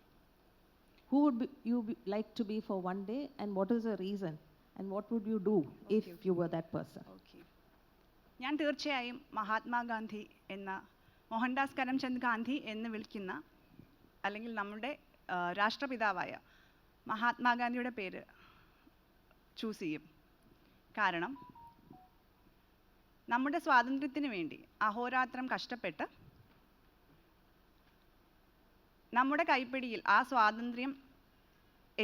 Who would you like to be for one day and what is the reason? And what would you do if you were that person? Okay. ഞാൻ തീർച്ചയായും മഹാത്മാഗാന്ധി എന്ന മോഹൻദാസ് കരംചന്ദ് ഗാന്ധി എന്ന് വിളിക്കുന്ന അല്ലെങ്കിൽ നമ്മുടെ രാഷ്ട്രപിതാവായ മഹാത്മാഗാന്ധിയുടെ പേര് choose ചെയ്യും. കാരണം നമ്മുടെ സ്വാതന്ത്ര്യത്തിന് വേണ്ടി അഹോരാത്രം കഷ്ടപ്പെട്ട് നമ്മുടെ കൈപ്പിടിയിൽ ആ സ്വാതന്ത്ര്യം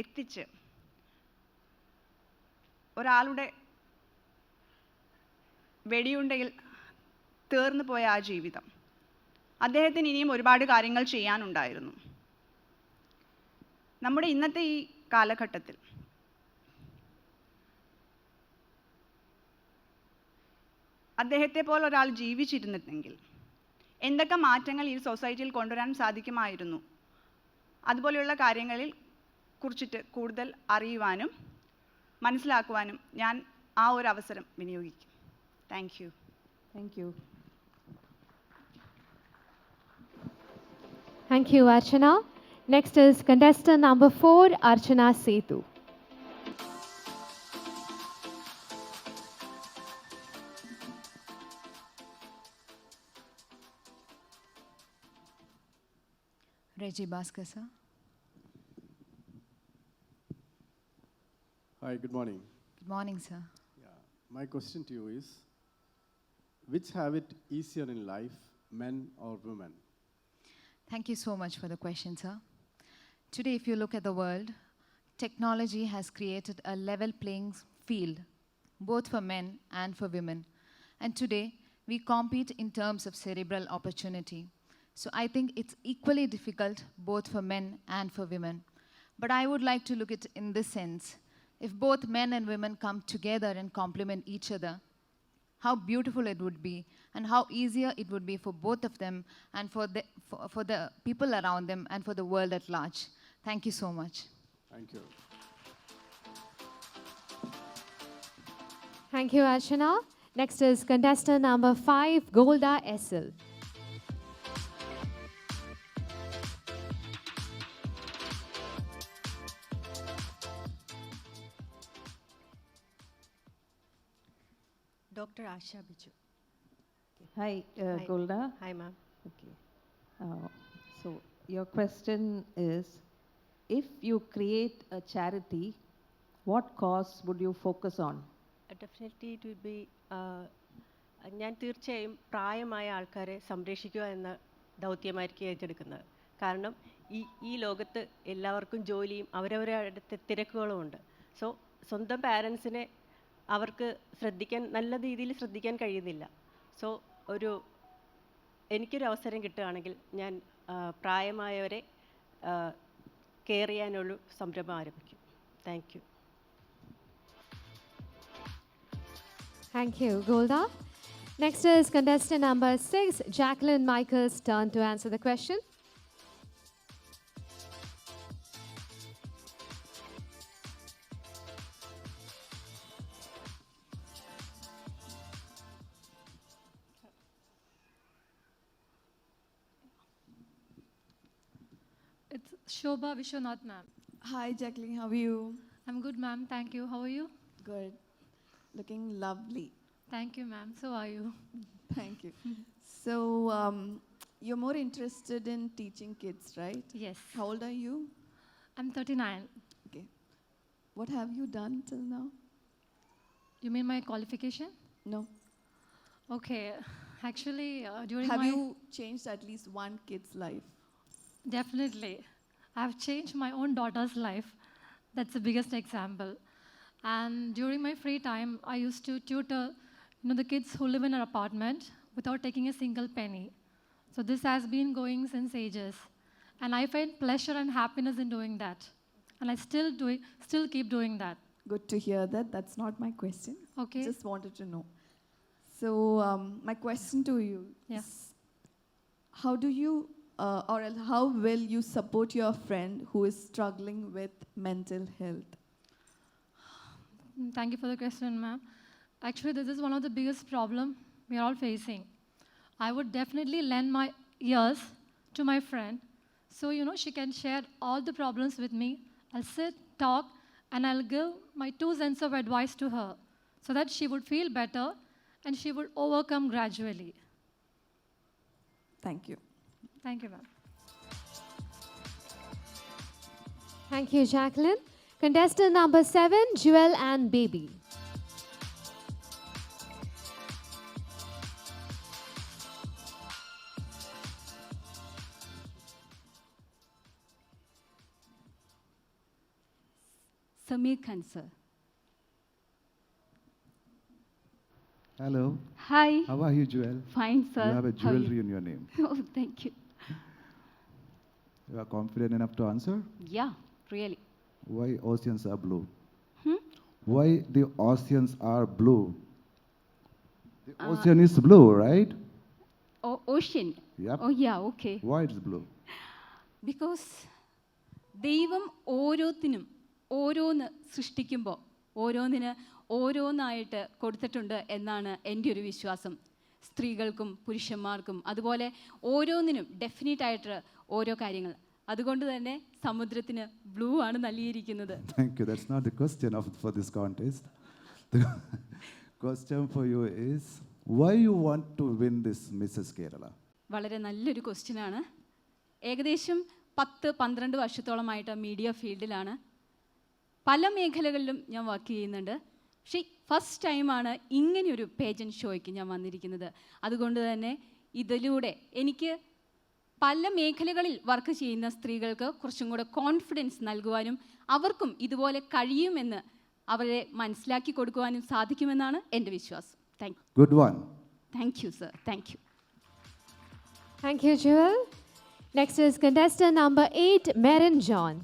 എത്തിച്ച് ഒരാളുടെ വെടിയുണ്ടയിൽ തീർന്നു പോയ ആ ജീവിതം, അദ്ദേഹത്തിന് ഇനിയും ഒരുപാട് കാര്യങ്ങൾ ചെയ്യാനുണ്ടായിരുന്നു. നമ്മുടെ ഇന്നത്തെ ഈ കാലഘട്ടത്തിൽ അദ്ദേഹത്തെ പോലെ ഒരാൾ ജീവിച്ചിരുന്നിട്ടെങ്കിൽ എന്തൊക്കെ മാറ്റങ്ങൾ ഈ സൊസൈറ്റിയിൽ കൊണ്ടുവരാൻ സാധിക്കുമായിരുന്നു, അതുപോലെയുള്ള കാര്യങ്ങളിൽ കുറിച്ചിട്ട് കൂടുതൽ അറിയുവാനും മനസ്സിലാക്കുവാനും ഞാൻ ആ ഒരു അവസരം വിനിയോഗിക്കും. Thank you. Thank you. Thank you, Archana. Next is contestant number 4, Archana Setu. Reggie Baskasa. Hi, good morning. Good morning, sir. My question to you is, which have it easier in life, men or women? Thank you so much for the question, sir. Today, if you look at the world, technology has created a level playing field, both for men and for women. And today, we compete in terms of cerebral opportunity. So I think it's equally difficult both for men and for women. But I would like to look at it in this sense. If both men and women come together and complement each other, how beautiful it would be and how easier it would be for both of them and for the people around them and for the world at large. Thank you so much. Thank you. Thank you, Archana. Next is contestant number 5, Golda SL. Dr. Asha Biju. Hi, Hi. Golda. Hi, ma'am. Okay. So your question is, if you create a charity, what cause would you focus on? Definitely it would be ഞാൻ തീർച്ചയായും പ്രായമായ ആൾക്കാരെ സംരക്ഷിക്കുക എന്ന ദൗത്യമായിരിക്കും ഏറ്റെടുക്കുന്നത്. കാരണം ഈ ലോകത്ത് എല്ലാവർക്കും ജോലിയും അവരവരുടെ തിരക്കുകളുമുണ്ട്. സോ സ്വന്തം പാരൻസിനെ അവർക്ക് നല്ല രീതിയിൽ ശ്രദ്ധിക്കാൻ കഴിയുന്നില്ല. സോ എനിക്കൊരു അവസരം കിട്ടുകയാണെങ്കിൽ ഞാൻ പ്രായമായവരെ കെയർ ചെയ്യാനുള്ള സംരംഭം ആരംഭിക്കും. Thank you. Thank you, Golda. Next is contestant number 6, Jacqueline Michael's turn to answer the question. It's Shobha Vishwanath, ma'am. Hi, Jacqueline. How are you? I'm good, ma'am. Thank you. How are you? Good. Looking lovely. Thank you, ma'am. So are you? Thank you. So, you're more interested in teaching kids, right? Yes. How old are you? I'm 39. Okay. What have you done till now? You mean my qualification? No. Okay. Actually, during Have my... you changed at least one kid's life? Definitely. I've changed my own daughter's life. That's the biggest example. And during my free time, I used to tutor the kids who live in an apartment without taking a single penny. So this has been going since ages. And I find pleasure and happiness in doing that. And I still keep doing that. Good to hear that. That's not my question. Okay. Just wanted to know. So, my question to you is, how do you, or how will you support your friend who is struggling with mental health? Thank you for the question, ma'am. Actually, this is one of the biggest problems we are all facing. I would definitely lend my ears to my friend so, she can share all the problems with me. I'll sit, talk, and I'll give my 2 cents of advice to her so that she would feel better and she would overcome gradually. Thank you. Thank you, ma'am. Thank you, Jacqueline. Contestant number 7, Jewel and Baby. Samir Khan, sir. Hello. Hi. How are you, Joel? Fine, sir. You have a How are jewelry you? in your name. Oh, thank you. You are confident enough to answer? Yeah, really. Why oceans are blue? Why the oceans are blue? The ocean is blue, right? Ocean. Yep. Oh, yeah, okay. Why it's blue? Because ദൈവം ഓരോന്ന് സൃഷ്ടിക്കുമ്പോൾ ഓരോന്നായിട്ട് കൊടുത്തിട്ടുണ്ട് എന്നാണ് എൻ്റെ ഒരു വിശ്വാസം. സ്ത്രീകൾക്കും പുരുഷന്മാർക്കും അതുപോലെ ഓരോന്നിനും ഡെഫിനറ്റ് ആയിട്ട് ഓരോ കാര്യങ്ങൾ. അതുകൊണ്ട് തന്നെ സമുദ്രത്തിന് ബ്ലൂ ആണ് നൽകിയിരിക്കുന്നത്. Thank you. That's not the question for this contest. The question for you is, why you want to win this Mrs. Kerala? വളരെ നല്ലൊരു ക്വസ്റ്റ്യനാണ്. ഏകദേശം 10-12 വർഷത്തോളമായിട്ട് മീഡിയ ഫീൽഡിലാണ്. പല മേഖലകളിലും ഞാൻ വർക്ക് ചെയ്യുന്നുണ്ട്. പക്ഷേ ഫസ്റ്റ് ടൈമാണ് ഇങ്ങനെയൊരു പേജൻറ്റ് ഷോയ്ക്ക് ഞാൻ വന്നിരിക്കുന്നത്. അതുകൊണ്ട് തന്നെ ഇതിലൂടെ എനിക്ക് പല മേഖലകളിൽ വർക്ക് ചെയ്യുന്ന സ്ത്രീകൾക്ക് കുറച്ചും കൂടെ കോൺഫിഡൻസ് നൽകുവാനും അവർക്കും ഇതുപോലെ കഴിയുമെന്ന് അവരെ മനസ്സിലാക്കി കൊടുക്കുവാനും സാധിക്കുമെന്നാണ് എൻ്റെ വിശ്വാസം. Thank you. Good one. Thank you sir. Thank you. Thank you, Jewel. Next is contestant number 8, Marin John.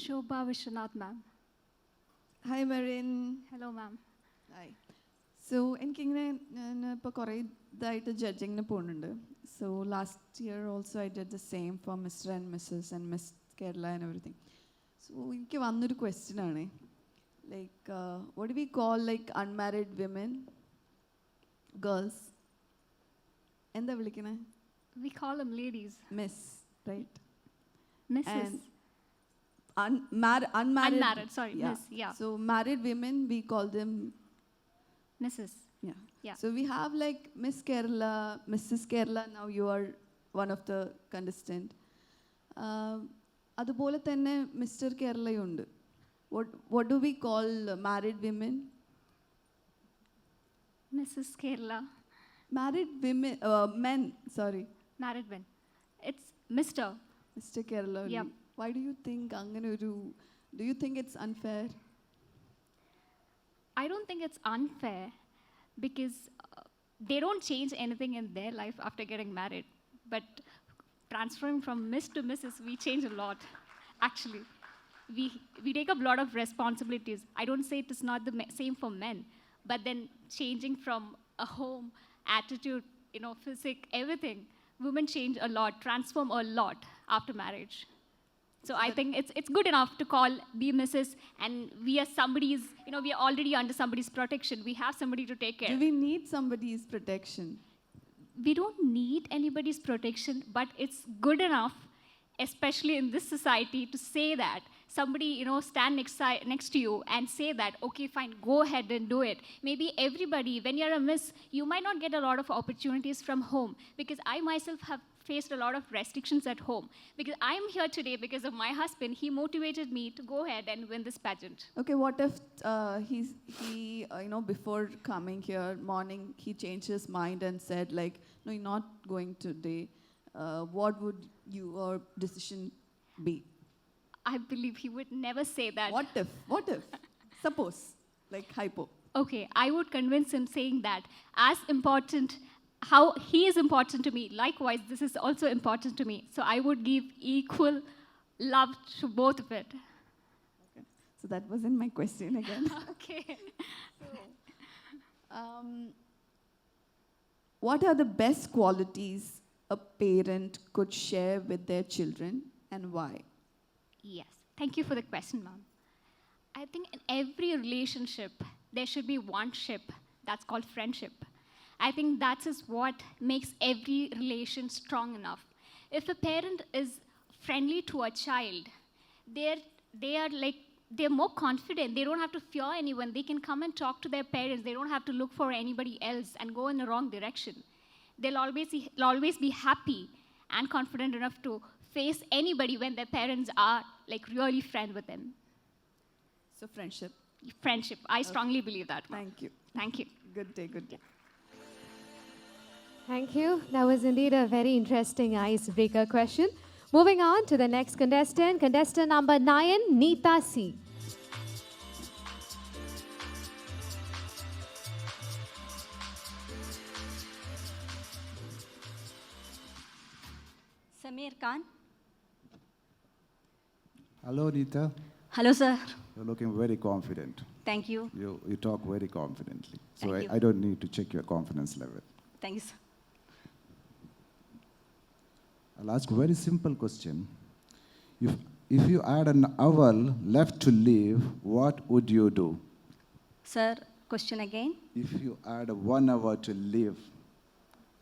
Shobha Vishwanath, ma'am. Hi, Marin. Hello, ma'am. Hi. So, എനിക്കിങ്ങനെ ഞാൻ ഇപ്പോൾ കുറേ ഇതായിട്ട് ജഡ്ജിങ്ങിന് പോകുന്നുണ്ട്. So, last year also I did the same for Mr. and Mrs. and Miss Kerala and everything. So, എനിക്ക് വന്നൊരു question ആണ്. Like, what do we call like unmarried women? Girls. എന്താ വിളിക്കണേ? We call them ladies. Miss, right? Mrs. And unmarried. Unmarried, sorry, miss, yeah. So, married women, we call them Mrs. Yeah. Yeah. So we have like Miss Kerala, Mrs. Kerala. Now you are one of the contestant. അതുപോലെ തന്നെ Mr. Kerala. What do we call married women? Mrs. Kerala. Married women, men. Sorry. Married men. It's Mr. Mr. Kerala. Yeah. Why do you think do you think it's unfair? I don't think it's unfair because they don't change anything in their life after getting married. But transferring from Miss to Mrs., we change a lot, actually. We take up a lot of responsibilities. I don't say it is not the same for men, but then changing from a home, attitude, physique, everything, women change a lot, transform a lot after marriage. So I think it's good enough to call be Mrs. and we are somebody's, we are already under somebody's protection. We have somebody to take care. Do we need somebody's protection? We don't need anybody's protection, but it's good enough, especially in this society, to say that somebody, stand next to you and say that, okay, fine, go ahead and do it. Maybe everybody, when you're a miss, you might not get a lot of opportunities from home, because I myself have faced a lot of restrictions at home. Because I'm here today because of my husband. He motivated me to go ahead and win this pageant. Okay, what if he before coming here morning, he changed his mind and said like, no, you're not going today. What would your decision be? I believe he would never say that. What if? Suppose, like hypo. Okay, I would convince him saying that as important, how he is important to me, likewise, this is also important to me. So I would give equal love to both of it. Okay. So that wasn't my question again. Okay. What are the best qualities a parent could share with their children and why? Yes, thank you for the question, ma'am. I think in every relationship, there should be one ship that's called friendship. I think that is what makes every relation strong enough. If a parent is friendly to a child, they're more confident. They don't have to fear anyone. They can come and talk to their parents. They don't have to look for anybody else and go in the wrong direction. They'll always be happy and confident enough to face anybody when their parents are like really friend with them. So friendship. Friendship. I strongly believe that. Thank you. Thank you. Good day, good day. Thank you. That was indeed a very interesting icebreaker question. Moving on to the next contestant number 9, Neeta C. Samir Khan. Hello, Neeta. Hello, sir. You're looking very confident. Thank you. You talk very confidently. So Thank you. I don't need to check your confidence level. Thank you, sir. I'll ask a very simple question. If you had an hour left to live, what would you do? Sir, question again. If you had 1 hour to live,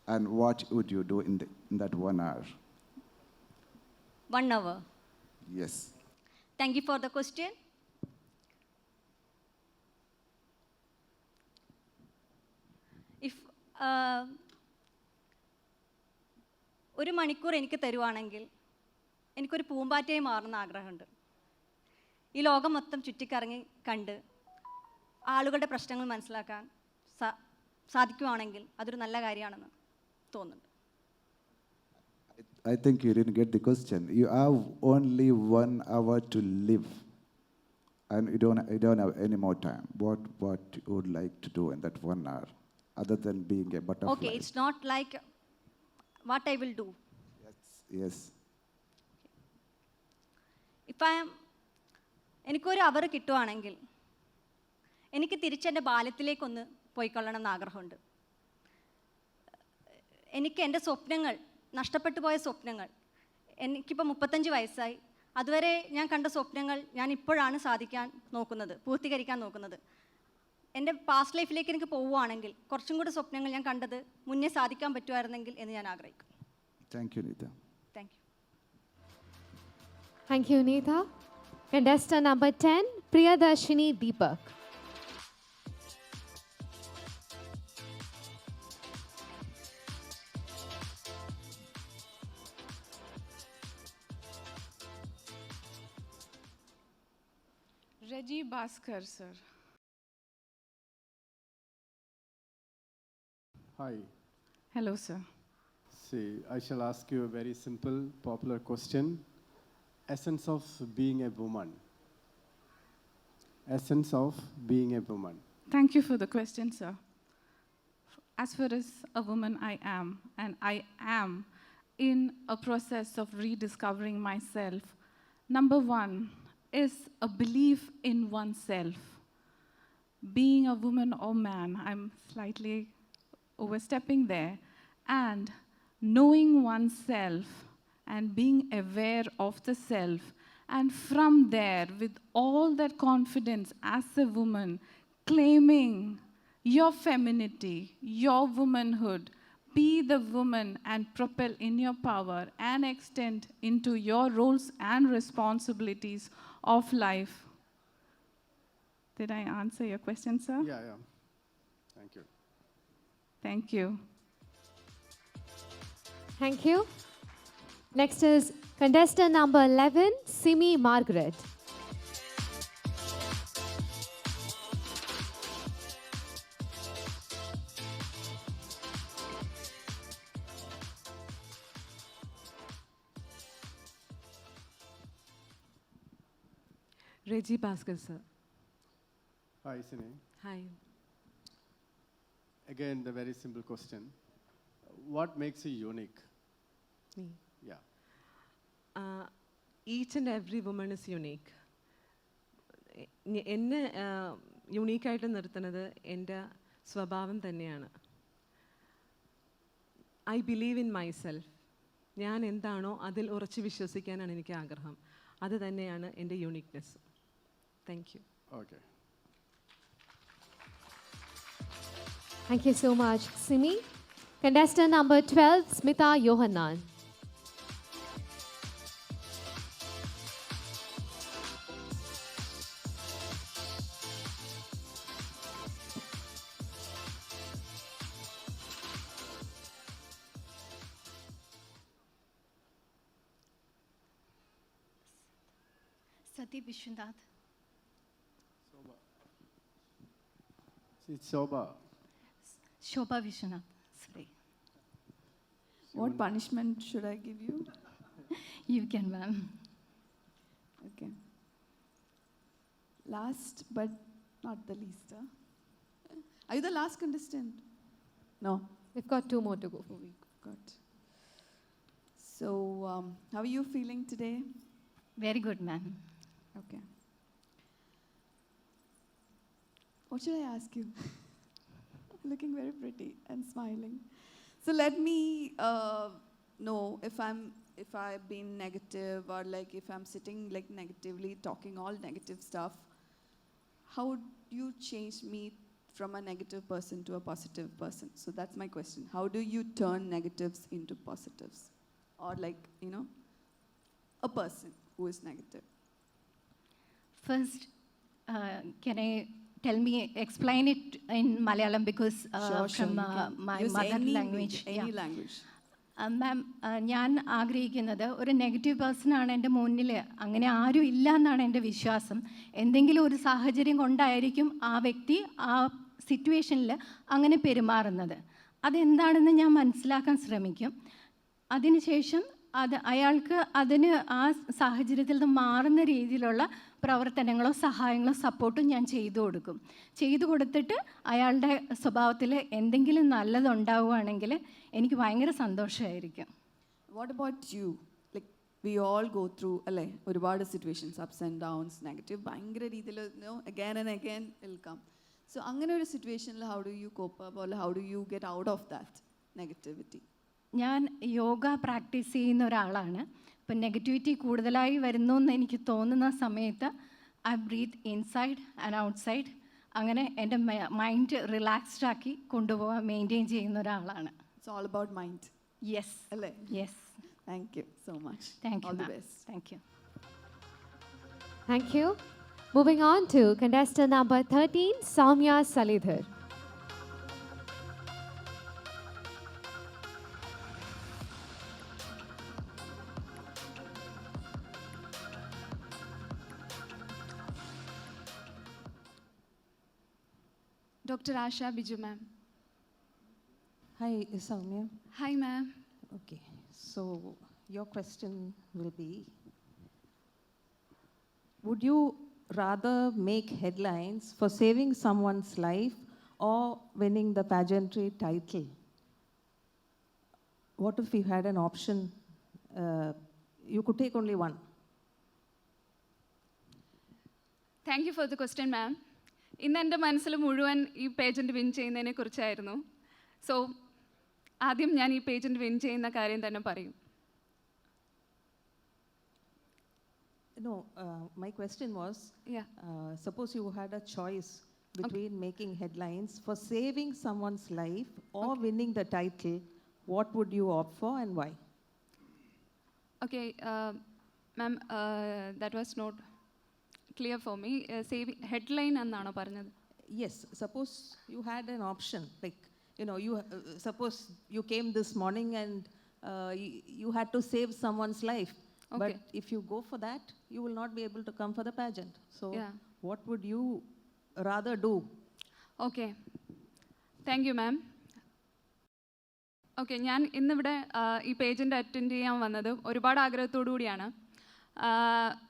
and what would you do in that 1 hour? 1 hour. Yes. Thank you for the question. ഒരു മണിക്കൂർ എനിക്ക് തരുവാണെങ്കിൽ എനിക്കൊരു പൂമ്പാറ്റയായി മാറുന്ന ആഗ്രഹമുണ്ട്. ഈ ലോകം മൊത്തം ചുറ്റിക്കറങ്ങി കണ്ട് ആളുകളുടെ പ്രശ്നങ്ങൾ മനസ്സിലാക്കാൻ സാധിക്കുവാണെങ്കിൽ അതൊരു നല്ല കാര്യമാണെന്ന് തോന്നുന്നുണ്ട്. I think you didn't get the question. You have only 1 hour to live, and you don't have any more time. What you would like to do in that 1 hour, other than being a butterfly? Okay, it's not like what I will do. Yes. എനിക്കൊരു അവർ കിട്ടുവാണെങ്കിൽ എനിക്ക് തിരിച്ചെൻ്റെ ബാല്യത്തിലേക്കൊന്ന് പോയിക്കൊള്ളണം എന്ന് ആഗ്രഹമുണ്ട്. എനിക്ക് എൻ്റെ സ്വപ്നങ്ങൾ, നഷ്ടപ്പെട്ടു പോയ സ്വപ്നങ്ങൾ, എനിക്കിപ്പോൾ 35 വയസ്സായി, അതുവരെ ഞാൻ കണ്ട സ്വപ്നങ്ങൾ ഞാൻ ഇപ്പോഴാണ് പൂർത്തീകരിക്കാൻ നോക്കുന്നത്. എൻ്റെ പാസ്റ്റ് ലൈഫിലേക്ക് എനിക്ക് പോവുകയാണെങ്കിൽ കുറച്ചും കൂടി സ്വപ്നങ്ങൾ ഞാൻ കണ്ടത് മുന്നേ സാധിക്കാൻ പറ്റുമായിരുന്നെങ്കിൽ എന്ന് ഞാൻ ആഗ്രഹിക്കും. Thank you, Nita. Thank you. Thank you, Nita. Contestant number 10, Priyadarshini Deepak. Reggie Bhaskar, sir. Hi. Hello, sir. See, I shall ask you a very simple, popular question. Essence of being a woman. Essence of being a woman. Thank you for the question, sir. As far as a woman I am, and I am in a process of rediscovering myself, number 1 is a belief in oneself. Being a woman or man, I'm slightly overstepping there, and knowing oneself and being aware of the self, and from there, with all that confidence as a woman, claiming your femininity, your womanhood, be the woman and propel in your power and extend into your roles and responsibilities of life. Did I answer your question, sir? Yeah. Thank you. Thank you. Thank you. Next is contestant number 11, Simi Margaret. Reggie Bhaskar, sir. Hi, Sine. Hi. Again, the very simple question. What makes you unique? Me. Yeah. Each and every woman is unique. എന്നെ യുണീക്കായിട്ട് നിർത്തുന്നത് എൻ്റെ സ്വഭാവം തന്നെയാണ്. I believe in myself. ഞാൻ എന്താണോ അതിൽ ഉറച്ചു വിശ്വസിക്കാനാണ് എനിക്ക് ആഗ്രഹം. അത് തന്നെയാണ് എൻ്റെ uniqueness. Thank you. Okay. Thank you so much, Simi. Contestant number 12, Smita Yohanan. Sati Vishwanath. It's Shobha. Shobha Vishwanath. Sorry. What punishment should I give you? You can, ma'am. Okay. Last but not the least. Are you the last contestant? No. We've got 2 more to go. Oh, we've got. So, how are you feeling today? Very good, ma'am. Okay. What should I ask you? Looking very pretty and smiling. So let me know if I've been negative, or like if I'm sitting like negatively, talking all negative stuff. How would you change me from a negative person to a positive person? So that's my question. How do you turn negatives into positives? Or like, a person who is negative. First, can I tell me, explain it in Malayalam because Sure, from you can my use mother any language. any language. മാം ഞാൻ ആഗ്രഹിക്കുന്നത് ഒരു negative പേഴ്സണാണ് എൻ്റെ മുന്നിൽ, അങ്ങനെ ആരും ഇല്ല എന്നാണ് എൻ്റെ വിശ്വാസം. എന്തെങ്കിലും ഒരു സാഹചര്യം കൊണ്ടായിരിക്കും ആ വ്യക്തി ആ സിറ്റുവേഷനിൽ അങ്ങനെ പെരുമാറുന്നത്. അതെന്താണെന്ന് ഞാൻ മനസ്സിലാക്കാൻ ശ്രമിക്കും. അതിനുശേഷം അയാൾക്ക് അതിന് ആ സാഹചര്യത്തിൽ നിന്ന് മാറുന്ന രീതിയിലുള്ള പ്രവർത്തനങ്ങളോ സഹായങ്ങളോ സപ്പോർട്ടും ഞാൻ ചെയ്തു കൊടുത്തിട്ട് അയാളുടെ സ്വഭാവത്തിൽ എന്തെങ്കിലും നല്ലതുണ്ടാവുകയാണെങ്കിൽ എനിക്ക് ഭയങ്കര സന്തോഷമായിരിക്കും. What about you? Like we all go through അല്ലേ ഒരുപാട് situations, ups and downs, negative ഭയങ്കര രീതിയിൽ again and again will come. So അങ്ങനെ ഒരു സിറ്റുവേഷനിൽ how do you cope up or how do you get out of that negativity? ഞാൻ yoga practice ചെയ്യുന്ന ഒരാളാണ്. ഇപ്പം നെഗറ്റിവിറ്റി കൂടുതലായി വരുന്നു എന്ന് എനിക്ക് തോന്നുന്ന സമയത്ത് I breathe inside and outside, അങ്ങനെ എൻ്റെ മൈൻഡ് റിലാക്സ്ഡ് ആക്കി കൊണ്ടുപോകാൻ മെയിൻറ്റെയിൻ ചെയ്യുന്ന ഒരാളാണ്. It's all about mind. Yes. അല്ലേ? Yes. Thank you so much. Thank you. All the best. Thank you. Thank you. Moving on to contestant number 13, Soumya Salidhar. Dr. Asha Biju, ma'am. Hi, Soumya. Hi, ma'am. Okay, so your question will be, would you rather make headlines for saving someone's life or winning the pageantry title? What if you had an option? You could take only one. Thank you for the question, ma'am. ഇന്ന് എൻ്റെ മനസ്സിൽ മുഴുവൻ ഈ pageant win ചെയ്യുന്നതിനെ കുറിച്ചായിരുന്നു. So ആദ്യം ഞാൻ ഈ പേജൻറ്റ് വിൻ ചെയ്യുന്ന കാര്യം തന്നെ പറയും. No, my question was, suppose you had a choice between making headlines for saving someone's life or winning the title, what would you opt for and why? Okay, ma'am, that was not clear for me. Saving headline എന്നാണോ പറഞ്ഞത്? Yes, suppose you had an option, like, you suppose you came this morning and you had to save someone's life. Okay. But if you go for that, you will not be able to come for the pageant. So what would you rather do? Okay. Thank you, ma'am. Okay, ഞാൻ ഇന്നിവിടെ ഈ പേജൻ്റ് attend ചെയ്യാൻ വന്നത് ഒരുപാട് ആഗ്രഹത്തോടു കൂടിയാണ്.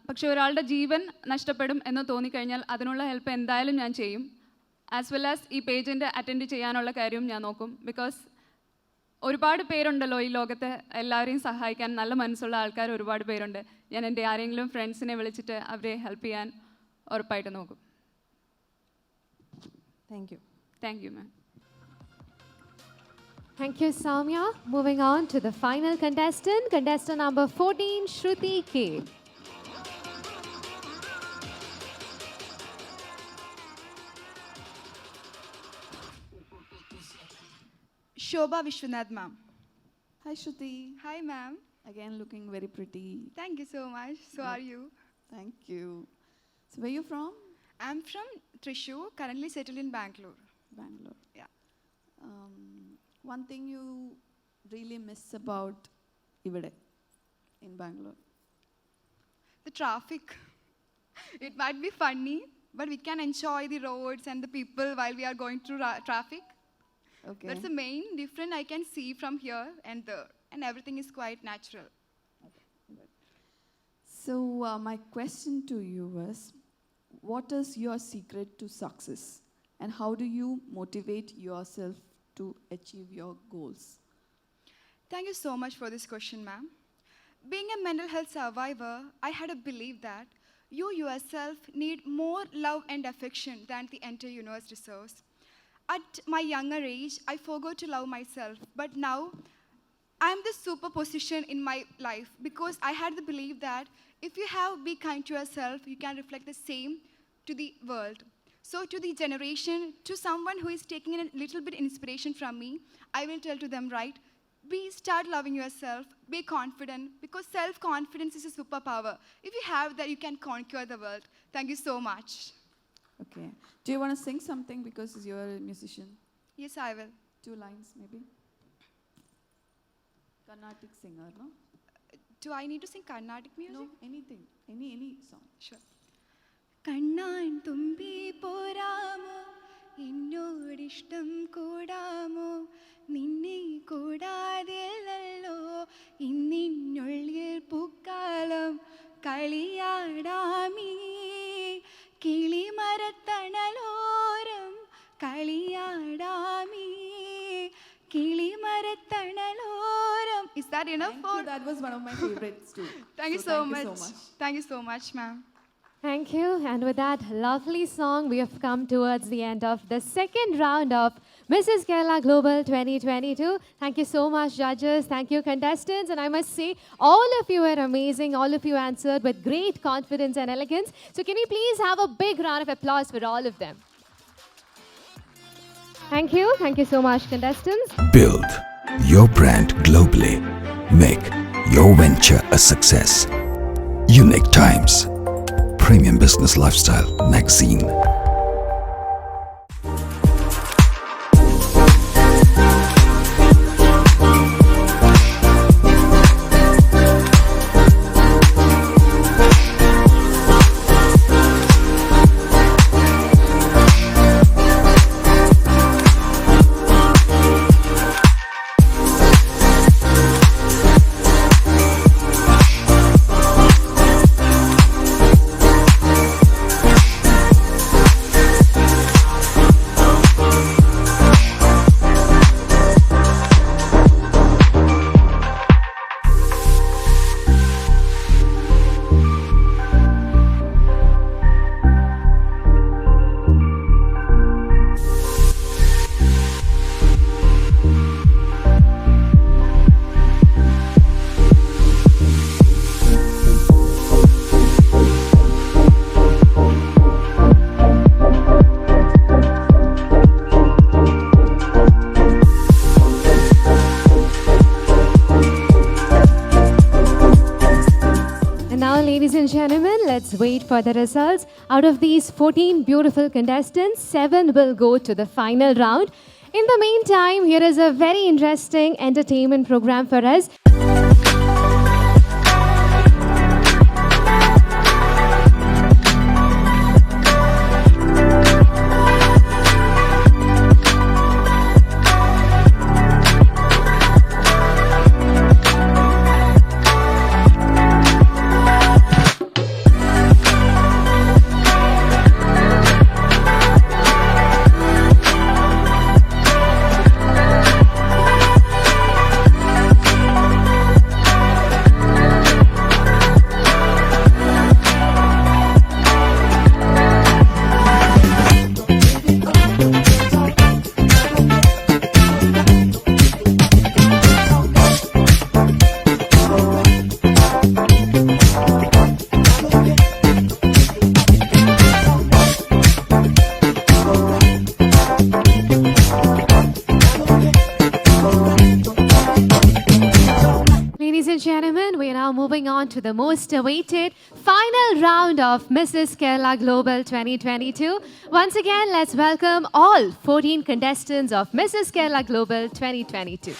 പക്ഷെ ഒരാളുടെ ജീവൻ നഷ്ടപ്പെടും എന്ന് തോന്നിക്കഴിഞ്ഞാൽ അതിനുള്ള ഹെൽപ്പ് എന്തായാലും ഞാൻ ചെയ്യും. ആസ് വെൽ ആസ് ഈ പേജൻ്റ് അറ്റൻഡ് ചെയ്യാനുള്ള കാര്യവും ഞാൻ നോക്കും. ബിക്കോസ് ഒരുപാട് പേരുണ്ടല്ലോ ഈ ലോകത്തെ, എല്ലാവരെയും സഹായിക്കാൻ നല്ല മനസ്സുള്ള ആൾക്കാർ ഒരുപാട് പേരുണ്ട്. ഞാൻ എൻ്റെ ആരെങ്കിലും ഫ്രണ്ട്സിനെ വിളിച്ചിട്ട് അവരെ ഹെൽപ്പ് ചെയ്യാൻ ഉറപ്പായിട്ട് നോക്കും. Thank you. Thank you, ma'am. Thank you, Soumya. Moving on to the final contestant, contestant number 14, Shruti K. Shobha Vishwanath, ma'am. Hi, Shruti. Hi, ma'am. Again, looking very pretty. Thank you so much. So are you? Thank you. So where are you from? I'm from Thrissur, currently settled in Bangalore. Bangalore. Yeah. One thing you really miss about Ivide in Bangalore? The traffic. It might be funny, but we can enjoy the roads and the people while we are going through traffic. Okay. That's the main difference I can see from here and there, and everything is quite natural. So my question to you is, what is your secret to success, and how do you motivate yourself to achieve your goals? Thank you so much for this question, ma'am. Being a mental health survivor, I had a belief that you yourself need more love and affection than the entire universe deserves. At my younger age, I forgot to love myself, but now I'm the superposition in my life because I had the belief that if you be kind to yourself, you can reflect the same to the world. So to the generation, to someone who is taking a little bit inspiration from me, I will tell to them, right, start loving yourself, be confident, because self-confidence is a superpower. If you have that, you can conquer the world. Thank you so much. Okay. Do you want to sing something because you're a musician? Yes, I will. 2 lines maybe. Carnatic singer, no? Do I need to sing Carnatic music? No, anything. Any song. Sure. കണ്ണാൻ തുമ്പി പോരാമോ എന്നോടിഷ്ടം കൂടാമോ നിന്നെ കൂടാതെയല്ലോ ഇന്നിനുള്ളിൽ പൂക്കാലം കളിയാടാമീ കിളിമരത്തണലോരം കളിയാടാമീ കിളിമരത്തണലോരം. Is that enough? That was one of my favorites too. Thank you so much. Thank you so much, ma'am. Thank you. And with that lovely song, we have come towards the end of the second round of Mrs. Kerala Global 2022. Thank you so much, judges. Thank you, contestants. And I must say, all of you were amazing. All of you answered with great confidence and elegance. So can we please have a big round of applause for all of them? Thank you. Thank you so much, contestants. Build your brand globally. Make your venture a success. Unique Times. Premium Business Lifestyle Magazine. Ladies and gentlemen, let's wait for the results. Out of these 14 beautiful contestants, 7 will go to the final round. In the meantime, here is a very interesting entertainment program for us. Moving on to the most awaited final round of Mrs. Kerala Global 2022. Once again, let's welcome all 14 contestants of Mrs. Kerala Global 2022.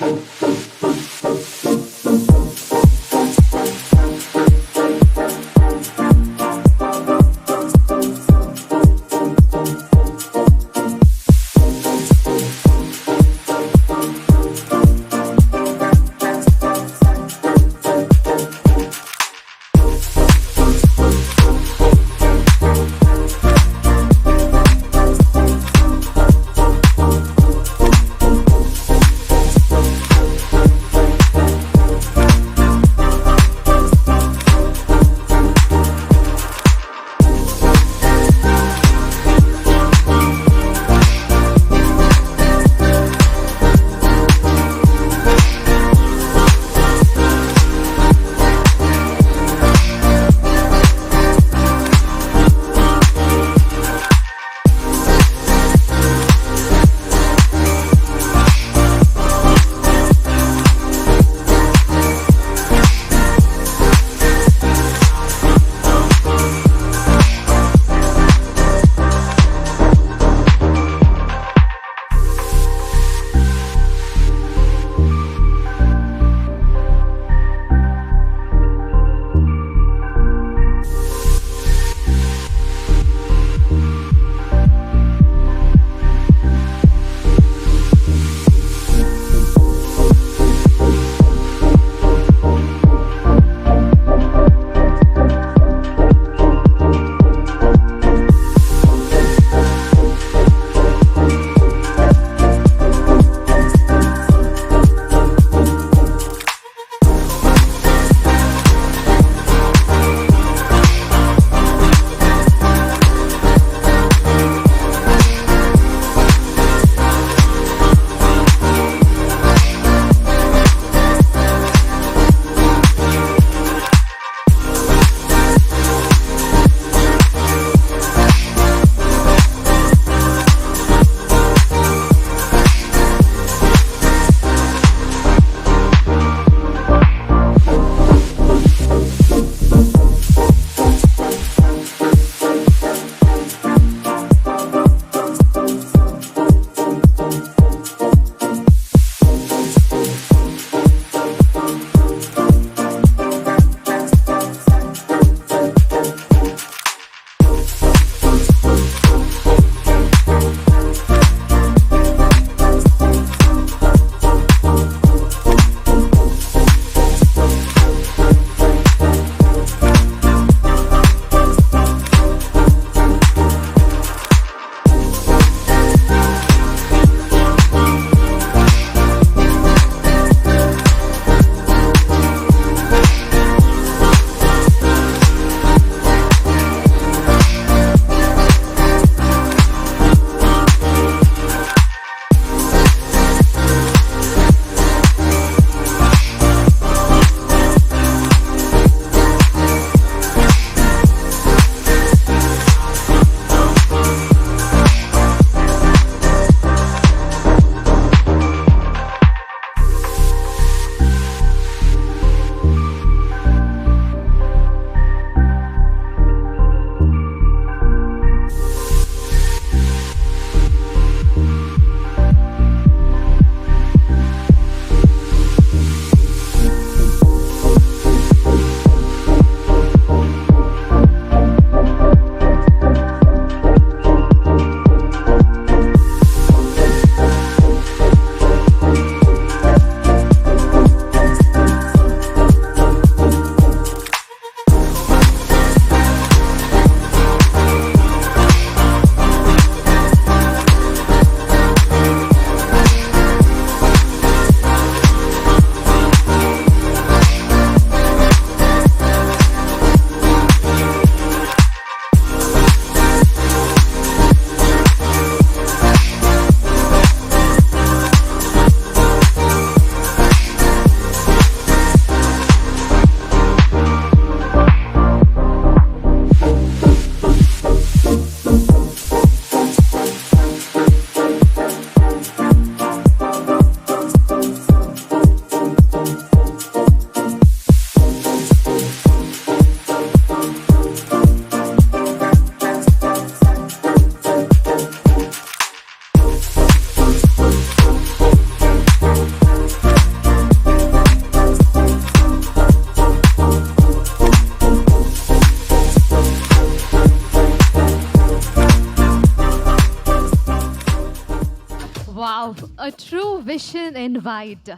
vision in white.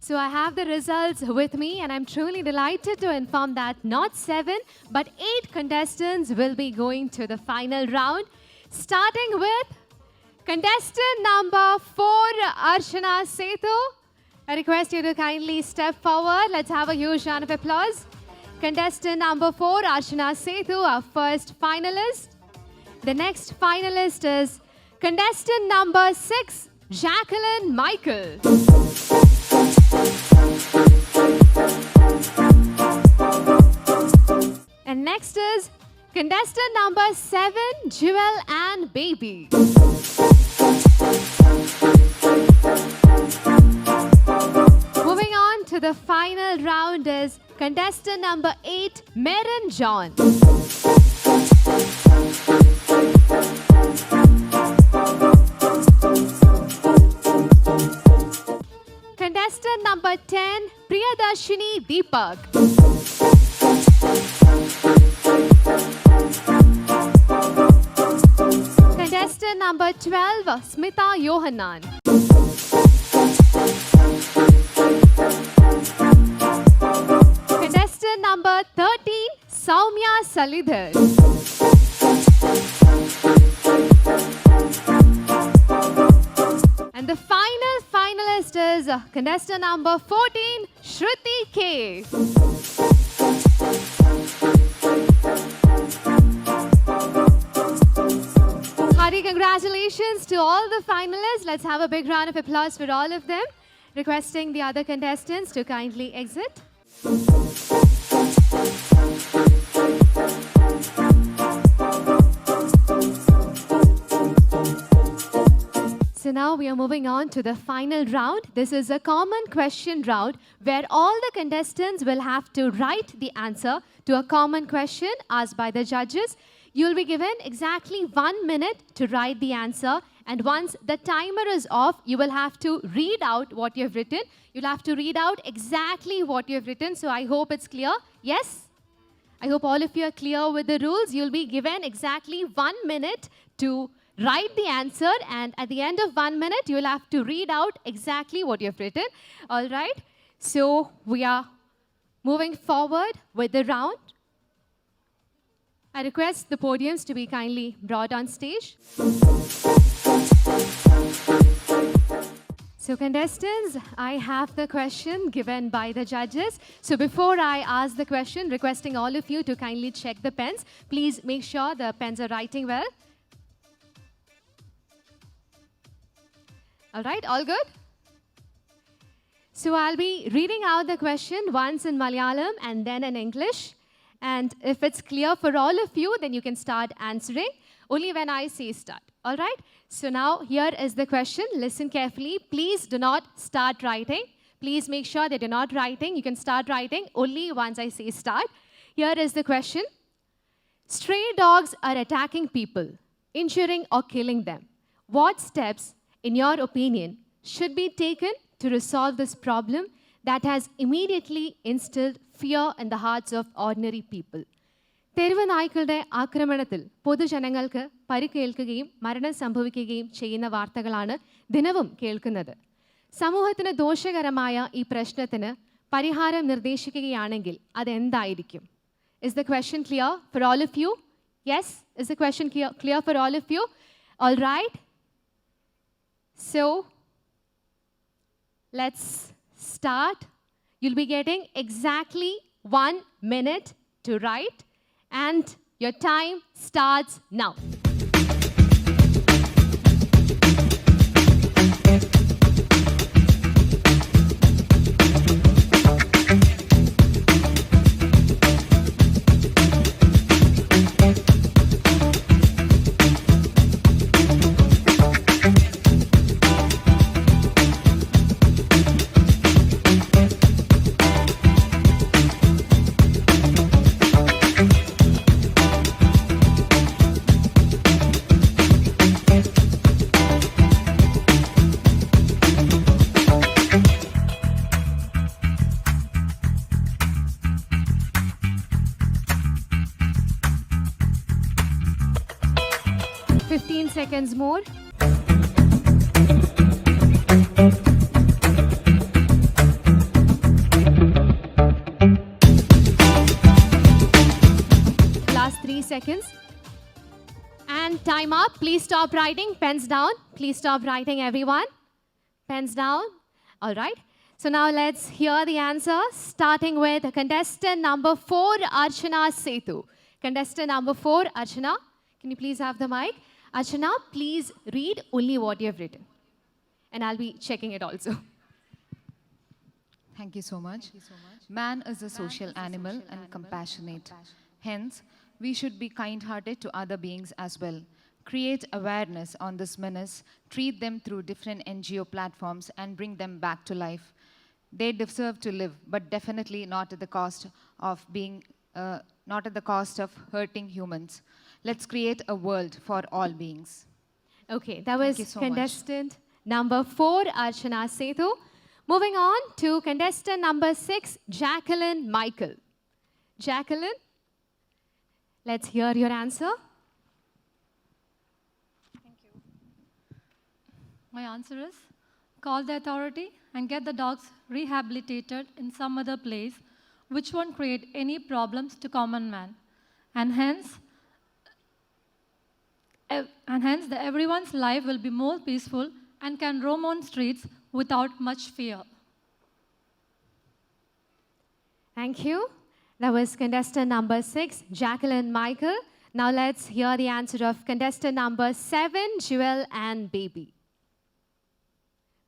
So I have the results with me, and I'm truly delighted to inform that not 7 but 8 contestants will be going to the final round, starting with contestant number 4, Archana Sethu. I request you to kindly step forward. Let's have a huge round of applause. Contestant number 4, Archana Sethu, our first finalist. The next finalist is contestant number 6, Jacqueline Michael. And next is contestant number 7, Jewel and Baby. Moving on to the final round is contestant number 8, Maren John. Contestant number 10, Priyadarshini Deepak. Contestant number 12, Smita Yohanan. Contestant number 13, Soumya Salidhar. And the final finalist is contestant number 14, Shruti K. Hearty congratulations to all the finalists. Let's have a big round of applause for all of them. Requesting the other contestants to kindly exit. So now we are moving on to the final round. This is a common question round where all the contestants will have to write the answer to a common question asked by the judges. You'll be given exactly 1 minute to write the answer, and once the timer is off, you will have to read out what you've written. You'll have to read out exactly what you've written, so I hope it's clear. Yes? I hope all of you are clear with the rules. You'll be given exactly 1 minute to write the answer, and at the end of 1 minute, you'll have to read out exactly what you've written. All right? So we are moving forward with the round. I request the podiums to be kindly brought on stage. So contestants, I have the question given by the judges. So before I ask the question, requesting all of you to kindly check the pens. Please make sure the pens are writing well. All right, all good? So I'll be reading out the question once in Malayalam and then in English. And if it's clear for all of you, then you can start answering only when I say start. All right? So now here is the question. Listen carefully. Please do not start writing. Please make sure that you're not writing. You can start writing only once I say start. Here is the question. Stray dogs are attacking people, injuring or killing them. What steps, in your opinion, should be taken to resolve this problem that has immediately instilled fear in the hearts of ordinary people? തെരുവ് നായ്ക്കളുടെ ആക്രമണത്തിൽ പൊതുജനങ്ങൾക്ക് പരിക്കേൽക്കുകയും മരണം സംഭവിക്കുകയും ചെയ്യുന്ന വാർത്തകളാണ് ദിനവും കേൾക്കുന്നത്. സമൂഹത്തിന് ദോഷകരമായ ഈ പ്രശ്നത്തിന് പരിഹാരം നിർദ്ദേശിക്കുകയാണെങ്കിൽ അതെന്തായിരിക്കും? Is the question clear for all of you? Yes? Is the question clear for all of you? All right. So, let's start. You'll be getting exactly 1 minute to write, and your time starts now. Seconds more. time up. Please stop writing. Pens down. Please stop writing, everyone. Pens down. All right. So now let's hear the answer, starting with contestant number 4, Archana Sethu. Contestant number 4, Archana, can you please have the mic? Archana, please read only what you have written. And I'll be checking it also. Thank you so much. Man is a social animal and compassionate. Hence, we should be kind-hearted to other beings as well. Create awareness on this menace, treat them through different NGO platforms, and bring them back to life. They deserve to live, but definitely not at the cost of hurting humans. Let's create a world for all beings. Okay, that was contestant number 4, Archana Sethu. Moving on to contestant number 6, Jacqueline Michael. Jacqueline, let's hear your answer. My answer is, call the authority and get the dogs rehabilitated in some other place which won't create any problems to common man. And hence everyone's life will be more peaceful and can roam on streets without much fear. Thank you. That was contestant number 6, Jacqueline Michael. Now let's hear the answer of contestant number 7, Jewel and Baby.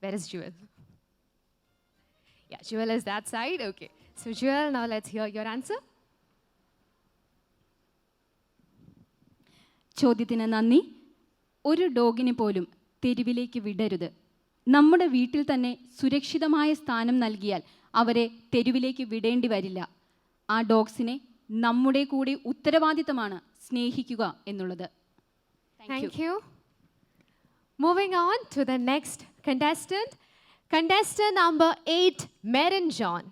Where is Jewel? Yeah, Jewel is that side. Okay. So Jewel, now let's hear your answer. ചോദ്യത്തിന് നന്ദി. ഒരു ഡോഗിനെ പോലും തെരുവിലേക്ക് വിടരുത്. നമ്മുടെ വീട്ടിൽ തന്നെ സുരക്ഷിതമായ സ്ഥാനം നൽകിയാൽ അവരെ തെരുവിലേക്ക് വിടേണ്ടി വരില്ല. ആ ഡോഗ്സിനെ നമ്മുടെ കൂടി ഉത്തരവാദിത്തമാണ് സ്നേഹിക്കുക എന്നുള്ളത്. Thank you. Moving on to the next contestant. Contestant number 8, Merin John.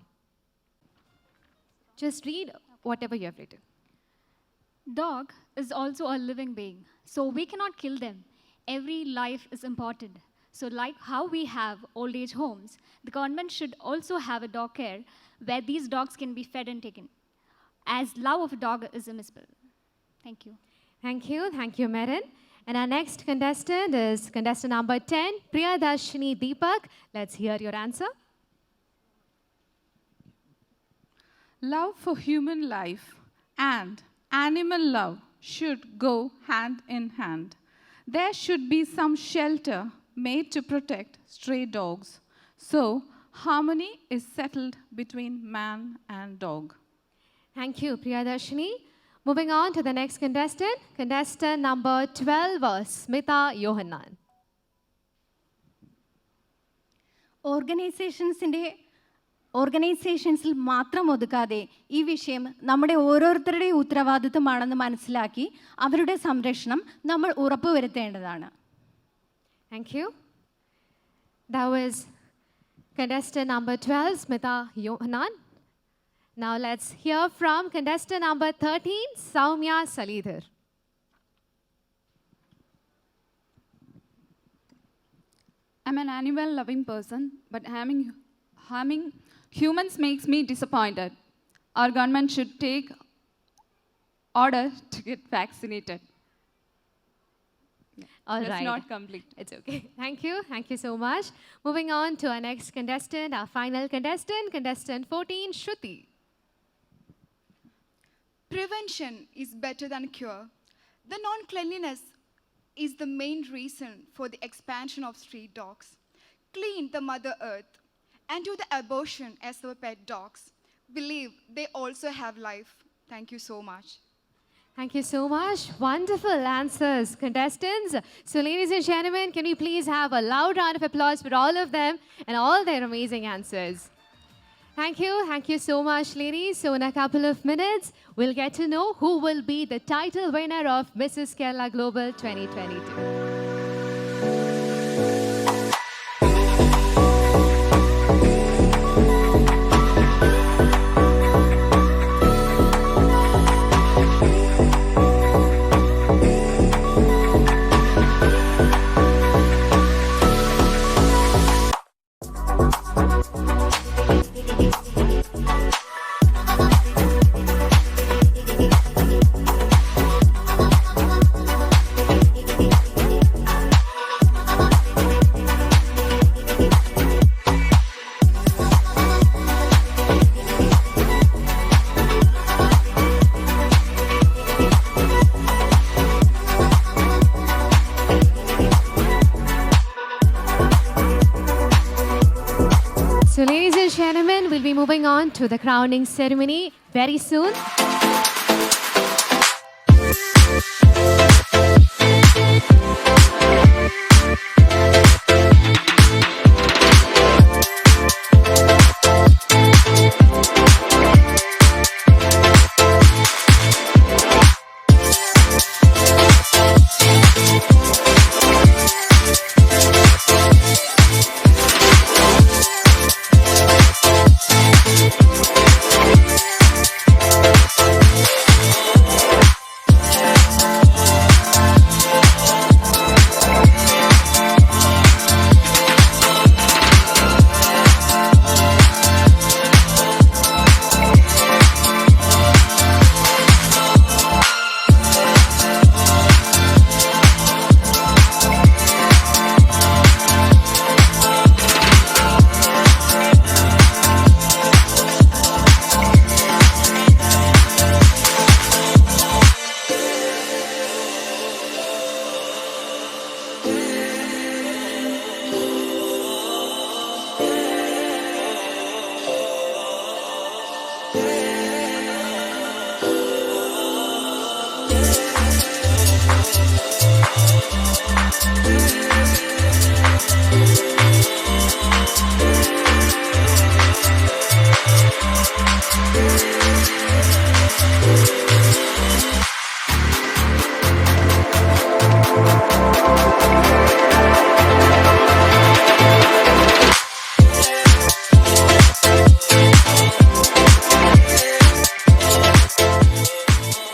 Just read whatever you have written. Dog is also a living being, so we cannot kill them. Every life is important. So like how we have old age homes, the government should also have a dog care where these dogs can be fed and taken, as love of a dog is immiscible. Thank you. Thank you. Thank you, Merin. And our next contestant is contestant number 10, Priyadarshini Deepak. Let's hear your answer. Love for human life and animal love should go hand in hand. There should be some shelter made to protect stray dogs, so harmony is settled between man and dog. Thank you, Priyadarshini. Moving on to the next contestant, contestant number 12, Smita Yohanan. ഓർഗനൈസേഷൻസിൽ മാത്രം ഒതുക്കാതെ ഈ വിഷയം നമ്മുടെ ഓരോരുത്തരുടെയും ഉത്തരവാദിത്തമാണെന്ന് മനസ്സിലാക്കി അവരുടെ സംരക്ഷണം നമ്മൾ ഉറപ്പുവരുത്തേണ്ടതാണ്. Thank you. That was contestant number 12, Smita Yohanan. Now let's hear from contestant number 13, Soumya Salidhar. I'm an animal-loving person, but harming humans makes me disappointed. Our government should take order to get vaccinated. All That's right. not complete. It's okay. Thank you. Thank you so much. Moving on to our next contestant, our final contestant, contestant 14, Shruti. Prevention is better than cure. The non-cleanliness is the main reason for the expansion of street dogs. Clean the Mother Earth and do the abortion as our pet dogs. Believe they also have life. Thank you so much. Thank you so much. Wonderful answers, contestants. So ladies and gentlemen, can we please have a loud round of applause for all of them and all their amazing answers. Thank you. Thank you so much, ladies. So in a couple of minutes, we'll get to know who will be the title winner of Mrs. Kerala Global 2022. So, ladies and gentlemen, we'll be moving on to the crowning ceremony very soon.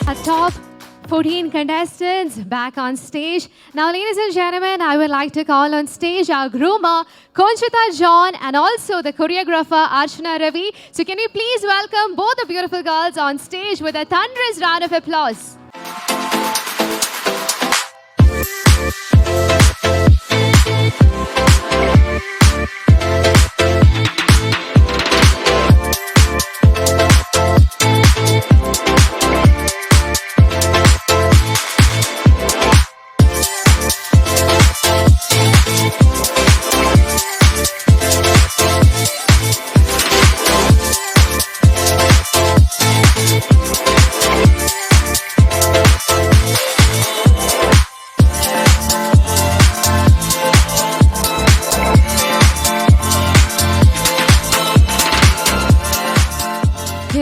Our top 14 contestants back on stage. Now, ladies and gentlemen, I would like to call on stage our groomer, Conchita John, and also the choreographer, Ajit Ravi. So can we please welcome both the beautiful girls on stage with a thunderous round of applause.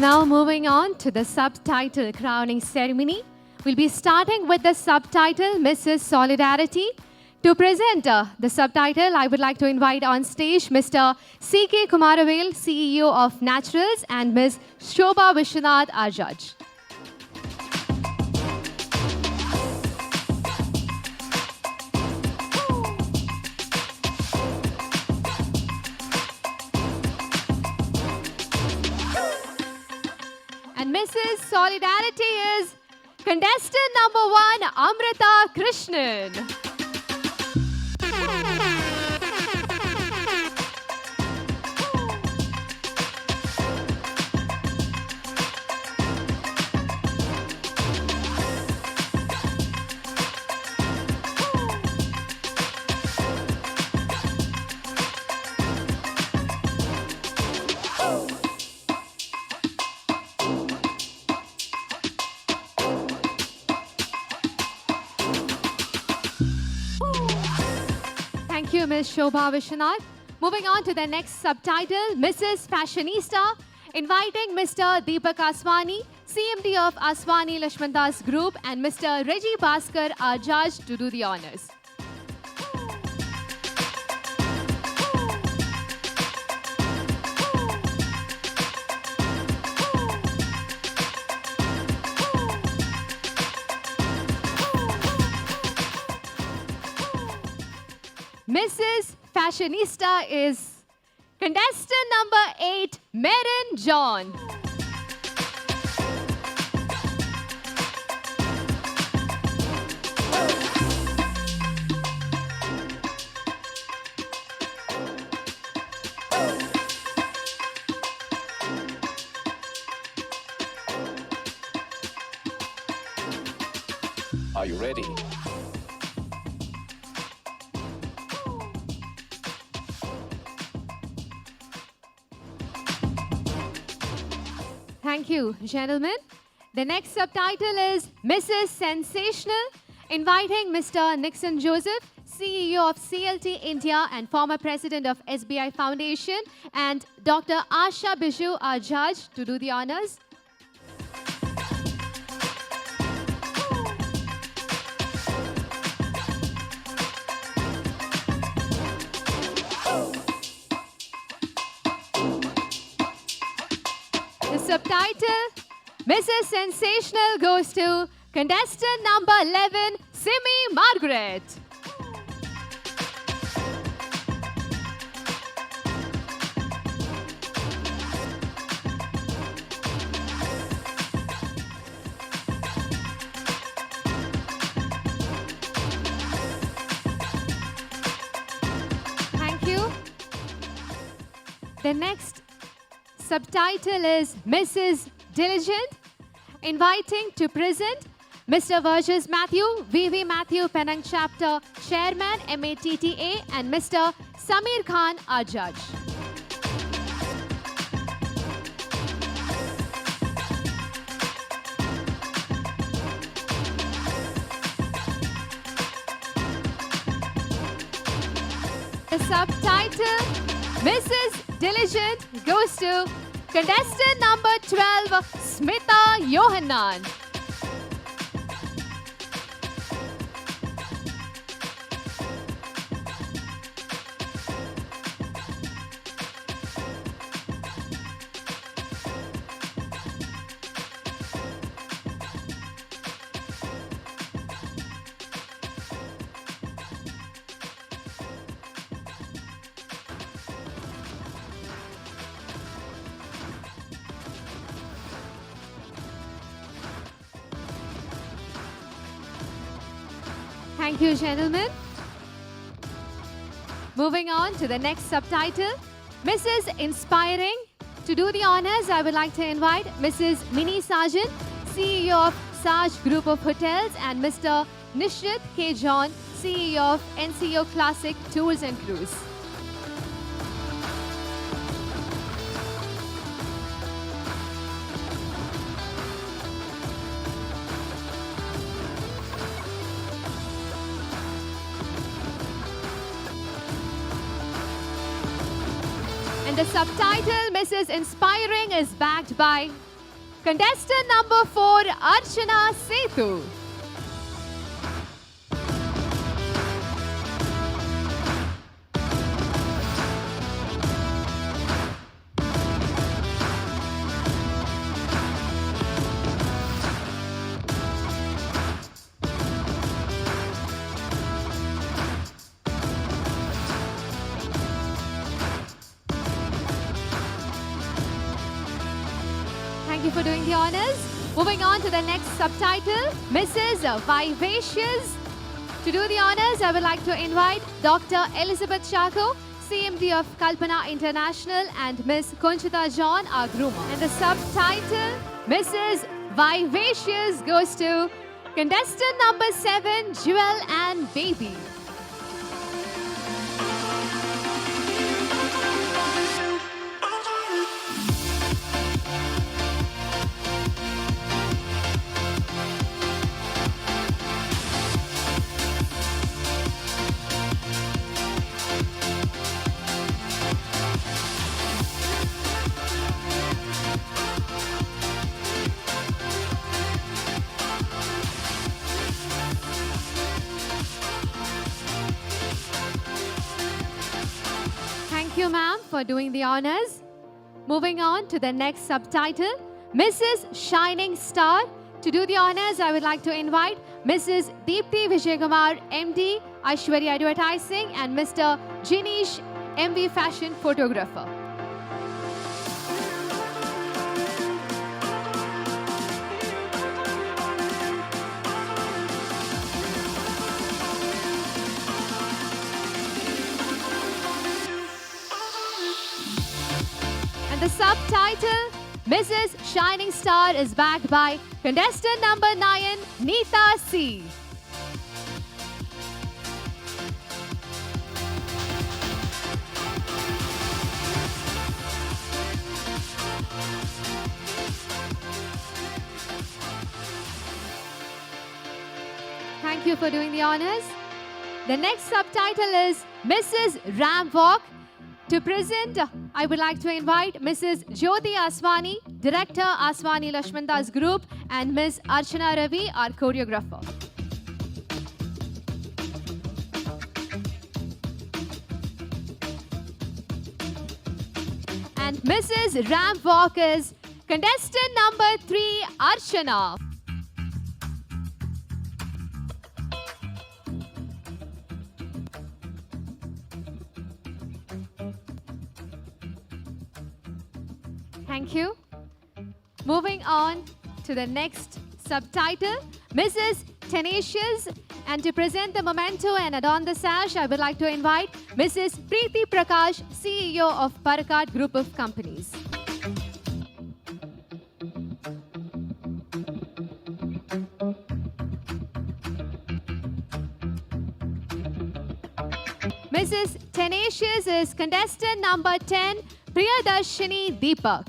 Now moving on to the subtitle crowning ceremony. We'll be starting with the subtitle Mrs. Solidarity. To present the subtitle, I would like to invite on stage Mr. C.K. Kumaravel, CEO of Naturals, and Ms. Shobha Vishwanath, our judge. And Mrs. Solidarity is contestant number 1, Amrita Krishnan. Thank you, Ms. Shobha Vishwanath. Moving on to the next subtitle, Mrs. Fashionista, inviting Mr. Deepak Aswani, CMD of Aswani Lashmandas Group, and Mr. Reggie Bhaskar, our judge, to do the honors. Mrs. Fashionista is contestant number 8, Merin John. Are you ready? Thank you, gentlemen. The next subtitle is Mrs. Sensational, inviting Mr. Nixon Joseph, CEO of CLT India and former president of SBI Foundation, and Dr. Asha Biju, our judge, to do the honors. The subtitle, Mrs. Sensational, goes to contestant number 11, Simi Margaret. Thank you. The next subtitle is Mrs. Diligent, inviting to present Mr. Verges Matthew, VV Matthew Penang Chapter Chairman, MATTA, and Mr. Samir Khan, our judge. The subtitle, Mrs. Diligent, goes to contestant number 12, Smita Yohanan. Thank you, gentlemen. Moving on to the next subtitle, Mrs. Inspiring. To do the honors, I would like to invite Mrs. Mini Sargent, CEO of Sarge Group of Hotels, and Mr. Nishrit K. John, CEO of NCO Classic Tours and Cruise. And the subtitle, Mrs. Inspiring, is backed by contestant number 4, Archana Sethu. Thank you for doing the honors. Moving on to the next subtitle, Mrs. Vivacious. To do the honors, I would like to invite Dr. Elizabeth Chako, CMD of Kalpana International, and Ms. Conchita John, our groomer. And the subtitle, Mrs. Vivacious, goes to contestant number 7, Jewel and Baby. Thank you, ma'am, for doing the honors. Moving on to the next subtitle, Mrs. Shining Star. To do the honors, I would like to invite Mrs. Deepthi Vijaykumar, MD, Aishwarya Advertising, and Mr. Jinish, MV Fashion Photographer. And the subtitle, Mrs. Shining Star, is backed by contestant number 9, Neeta C. Thank you for doing the honors. The next subtitle is Mrs. Ram Walk. To present, I would like to invite Mrs. Jyoti Aswani, Director, Aswani Lashmandas Group, and Ms. Archana Ravi, our choreographer. And Mrs. Ram Walk is contestant number 3, Archana. Thank you. Moving on to the next subtitle, Mrs. Tenacious. And to present the memento and adorn the sash, I would like to invite Mrs. Preeti Prakash, CEO of Parakkat Group of Companies. Mrs. Tenacious is contestant number 10, Priyadarshini Deepak.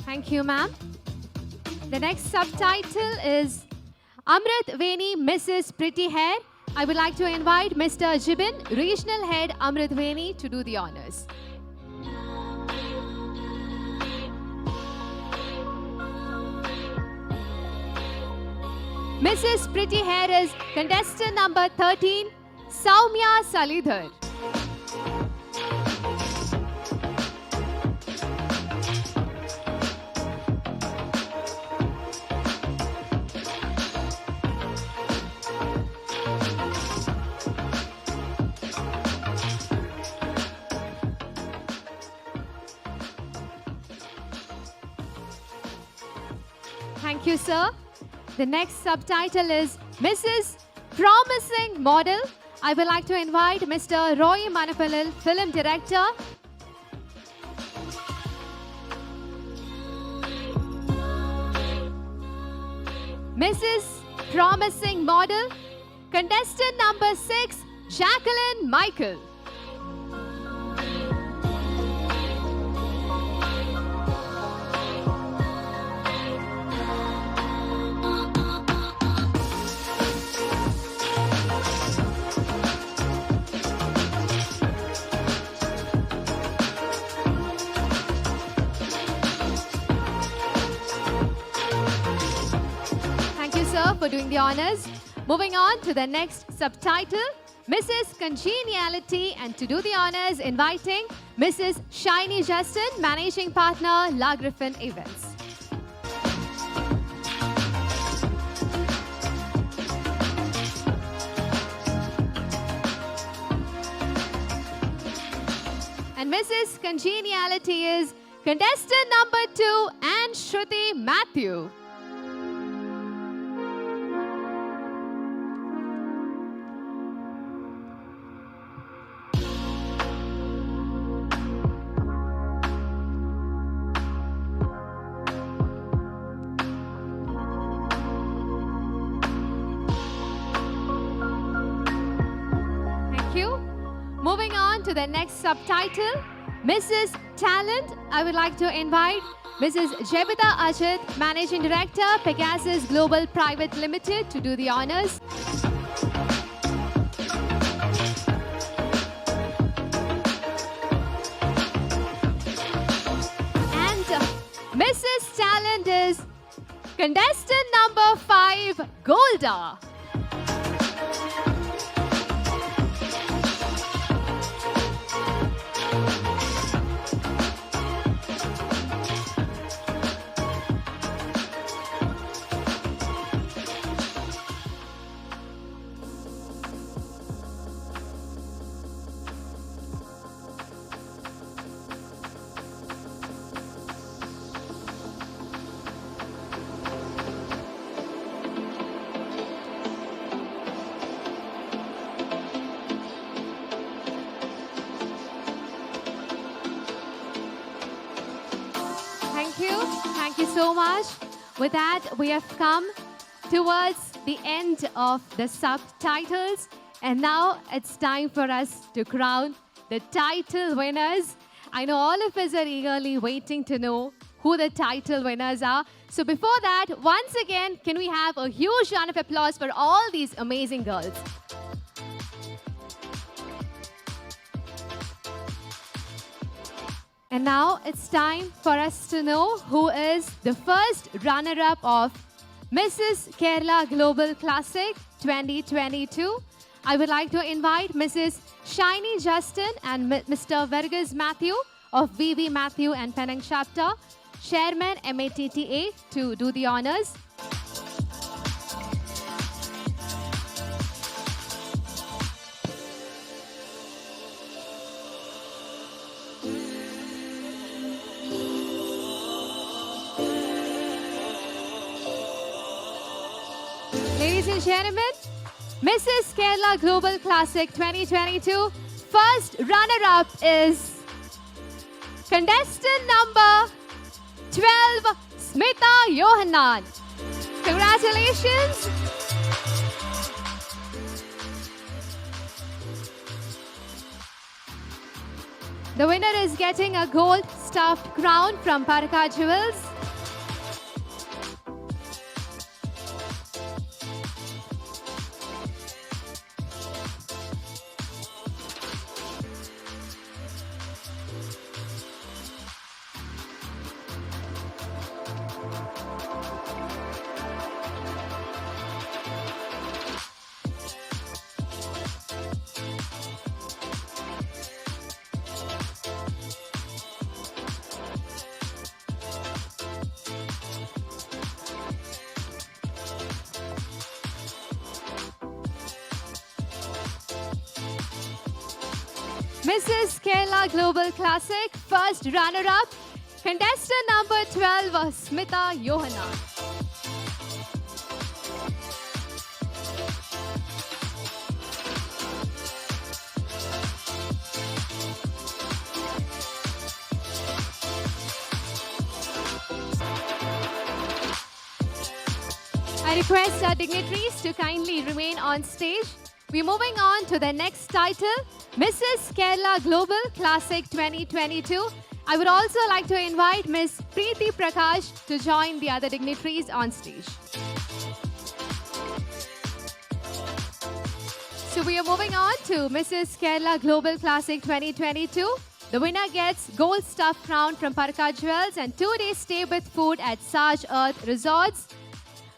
Thank you, ma'am. The next subtitle is Amrut, Veni, Mrs. Pretty Hair. I would like to invite Mr. Jibin, Regional Head, Amrut Veni, to do the honors. Mrs. Pretty Hair is contestant number 13, Soumya Salidhar. Thank you, sir. The next subtitle is Mrs. Promising Model. I would like to invite Mr. Roy Manapalil, Film Director. Mrs. Promising Model, contestant number 6, Jacqueline Michael. For doing the honors. Moving on to the next subtitle, Mrs. Congeniality, and to do the honors, inviting Mrs. Shiny Justin, Managing Partner, Lagriffin Events. And Mrs. Congeniality is contestant number 2, Anne Shruti Matthew. Moving on to the next subtitle, Mrs. Talent. I would like to invite Mrs. Jebita Ajit, Managing Director, Pegasus Global Private Limited, to do the honors. And Mrs. Talent is contestant number 5, Golda. Thank you so much. With that, we have come towards the end of the subtitles. And now it's time for us to crown the title winners. I know all of us are eagerly waiting to know who the title winners are. So before that, once again, can we have a huge round of applause for all these amazing girls? And now it's time for us to know who is the first runner-up of Mrs. Kerala Global Classic 2022. I would like to invite Mrs. Shiny Justin and Mr. Vergas Matthew of VV Matthew and Penang Chapter, Chairman MATTA, to do the honors. Ladies and gentlemen, Mrs. Kerala Global Classic 2022 first runner-up is contestant number 12, Smita Yohanan. Congratulations. The winner is getting a gold stuffed crown from Parakkat Jewels. Mrs. Kerala Global Classic, first runner-up, contestant number 12, Smita Yohanan. I request our dignitaries to kindly remain on stage. We're moving on to the next title, Mrs. Kerala Global Classic 2022. I would also like to invite Ms. Preeti Prakash to join the other dignitaries on stage. So we are moving on to Mrs. Kerala Global Classic 2022. The winner gets gold stuffed crown from Parakkat Jewels and 2-day stay with food at Saj Earth Resorts.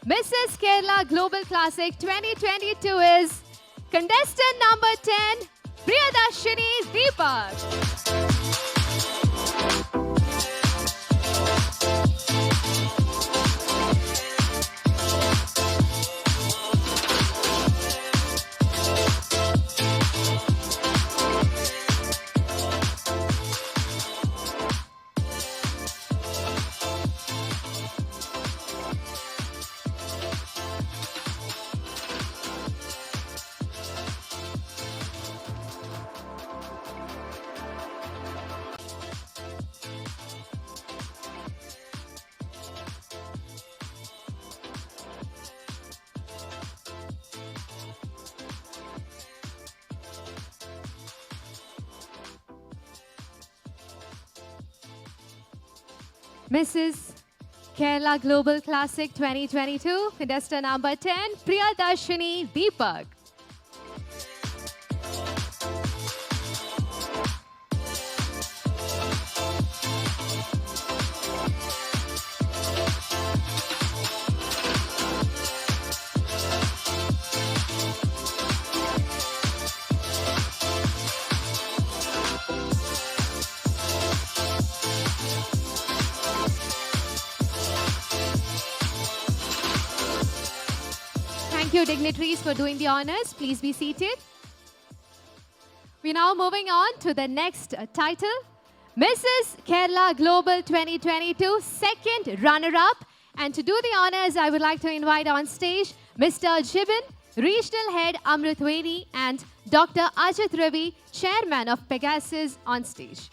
Mrs. Kerala Global Classic 2022 is contestant number 10, Priyadarshini Deepak. Mrs. Kerala Global Classic 2022, contestant number 10, Priyadarshini Deepak. Thank you, dignitaries, for doing the honors. Please be seated. We're now moving on to the next title, Mrs. Kerala Global 2022, second runner-up. And to do the honors, I would like to invite on stage Mr. Jibin, Regional Head Amrut Veni, and Dr. Ajit Ravi, Chairman of Pegasus, on stage.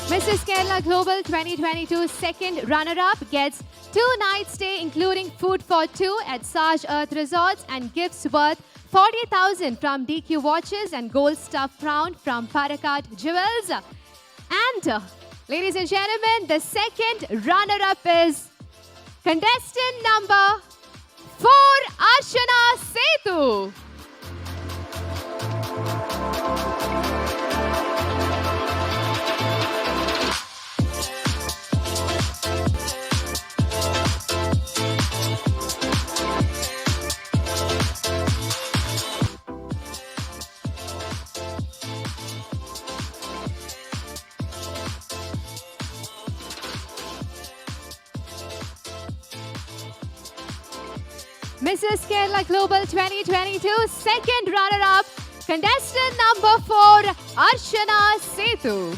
Mrs. Kerala Global 2022 second runner-up gets 2-night stay including food for two at Saj Earth Resorts and gifts worth 40,000 from DQ Watches and gold stuffed crown from Parakkat Jewels. And ladies and gentlemen, the second runner-up is contestant number 4, Archana Sethu. Mrs. Kerala Global 2022 second runner-up, contestant number 4, Archana Sethu.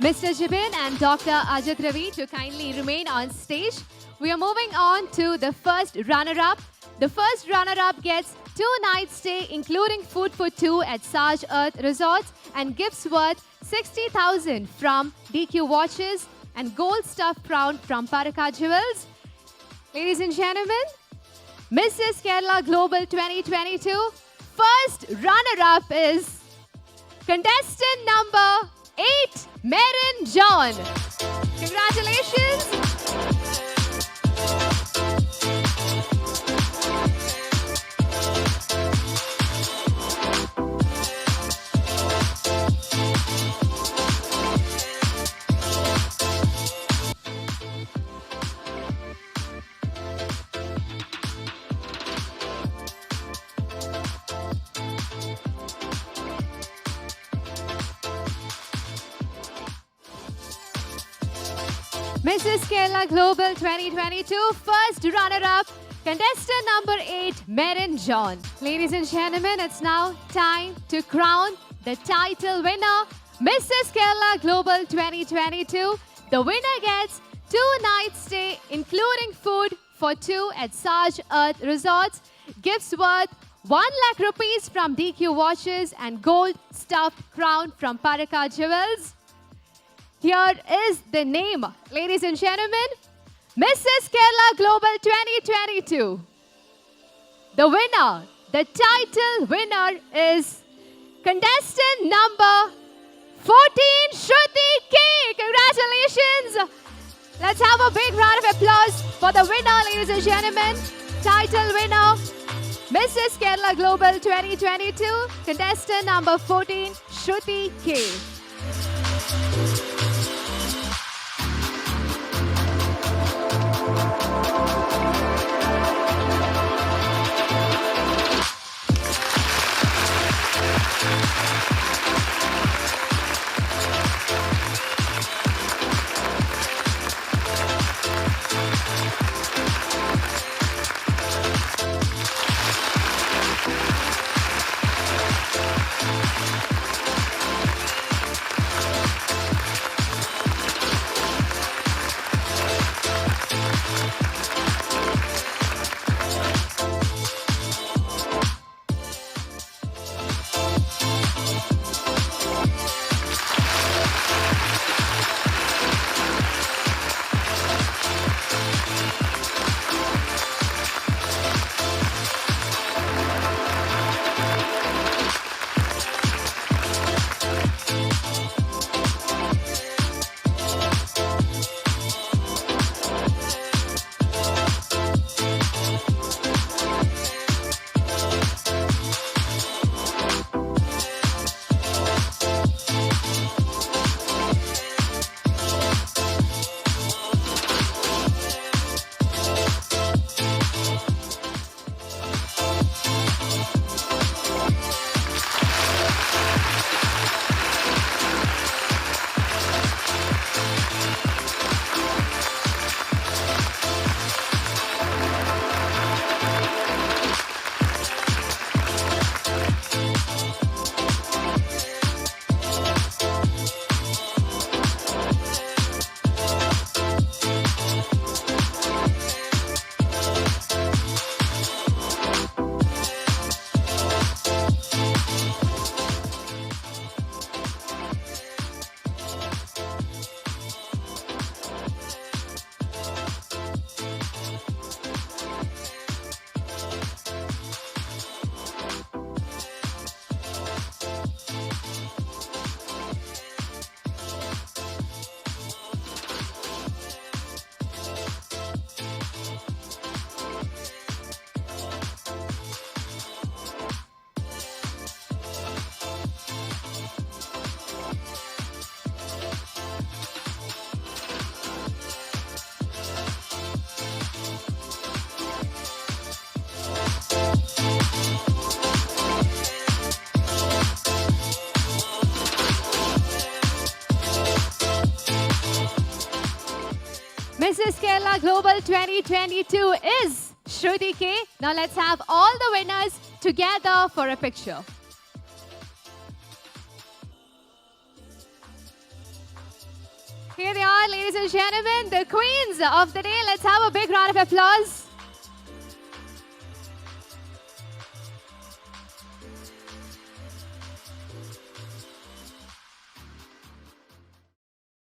Mr. Jibin and Dr. Ajit Ravi to kindly remain on stage. We are moving on to the first runner-up. The first runner-up gets 2-night stay including food for two at Saj Earth Resorts and gifts worth 60,000 from DQ Watches and gold stuffed crown from Parakkat Jewels. Ladies and gentlemen, Mrs. Kerala Global 2022 first runner-up is contestant number 8, Merin John. Congratulations. Mrs. Kerala Global 2022 first runner-up, contestant number 8, Merin John. Ladies and gentlemen, it's now time to crown the title winner, Mrs. Kerala Global 2022. The winner gets 2-night stay including food for two at Saj Earth Resorts, gifts worth 1 lakh rupees from DQ Watches and gold stuffed crown from Parakkat Jewels. Here is the name, ladies and gentlemen, Mrs. Kerala Global 2022. The winner, the title winner is contestant number 14, Shruti K. Congratulations. Let's have a big round of applause for the winner, ladies and gentlemen. Title winner, Mrs. Kerala Global 2022, contestant number 14, Shruti K. Mrs. Kerala Global 2022 is Shruti K. Now let's have all the winners together for a picture. Here they are, ladies and gentlemen, the queens of the day. Let's have a big round of applause.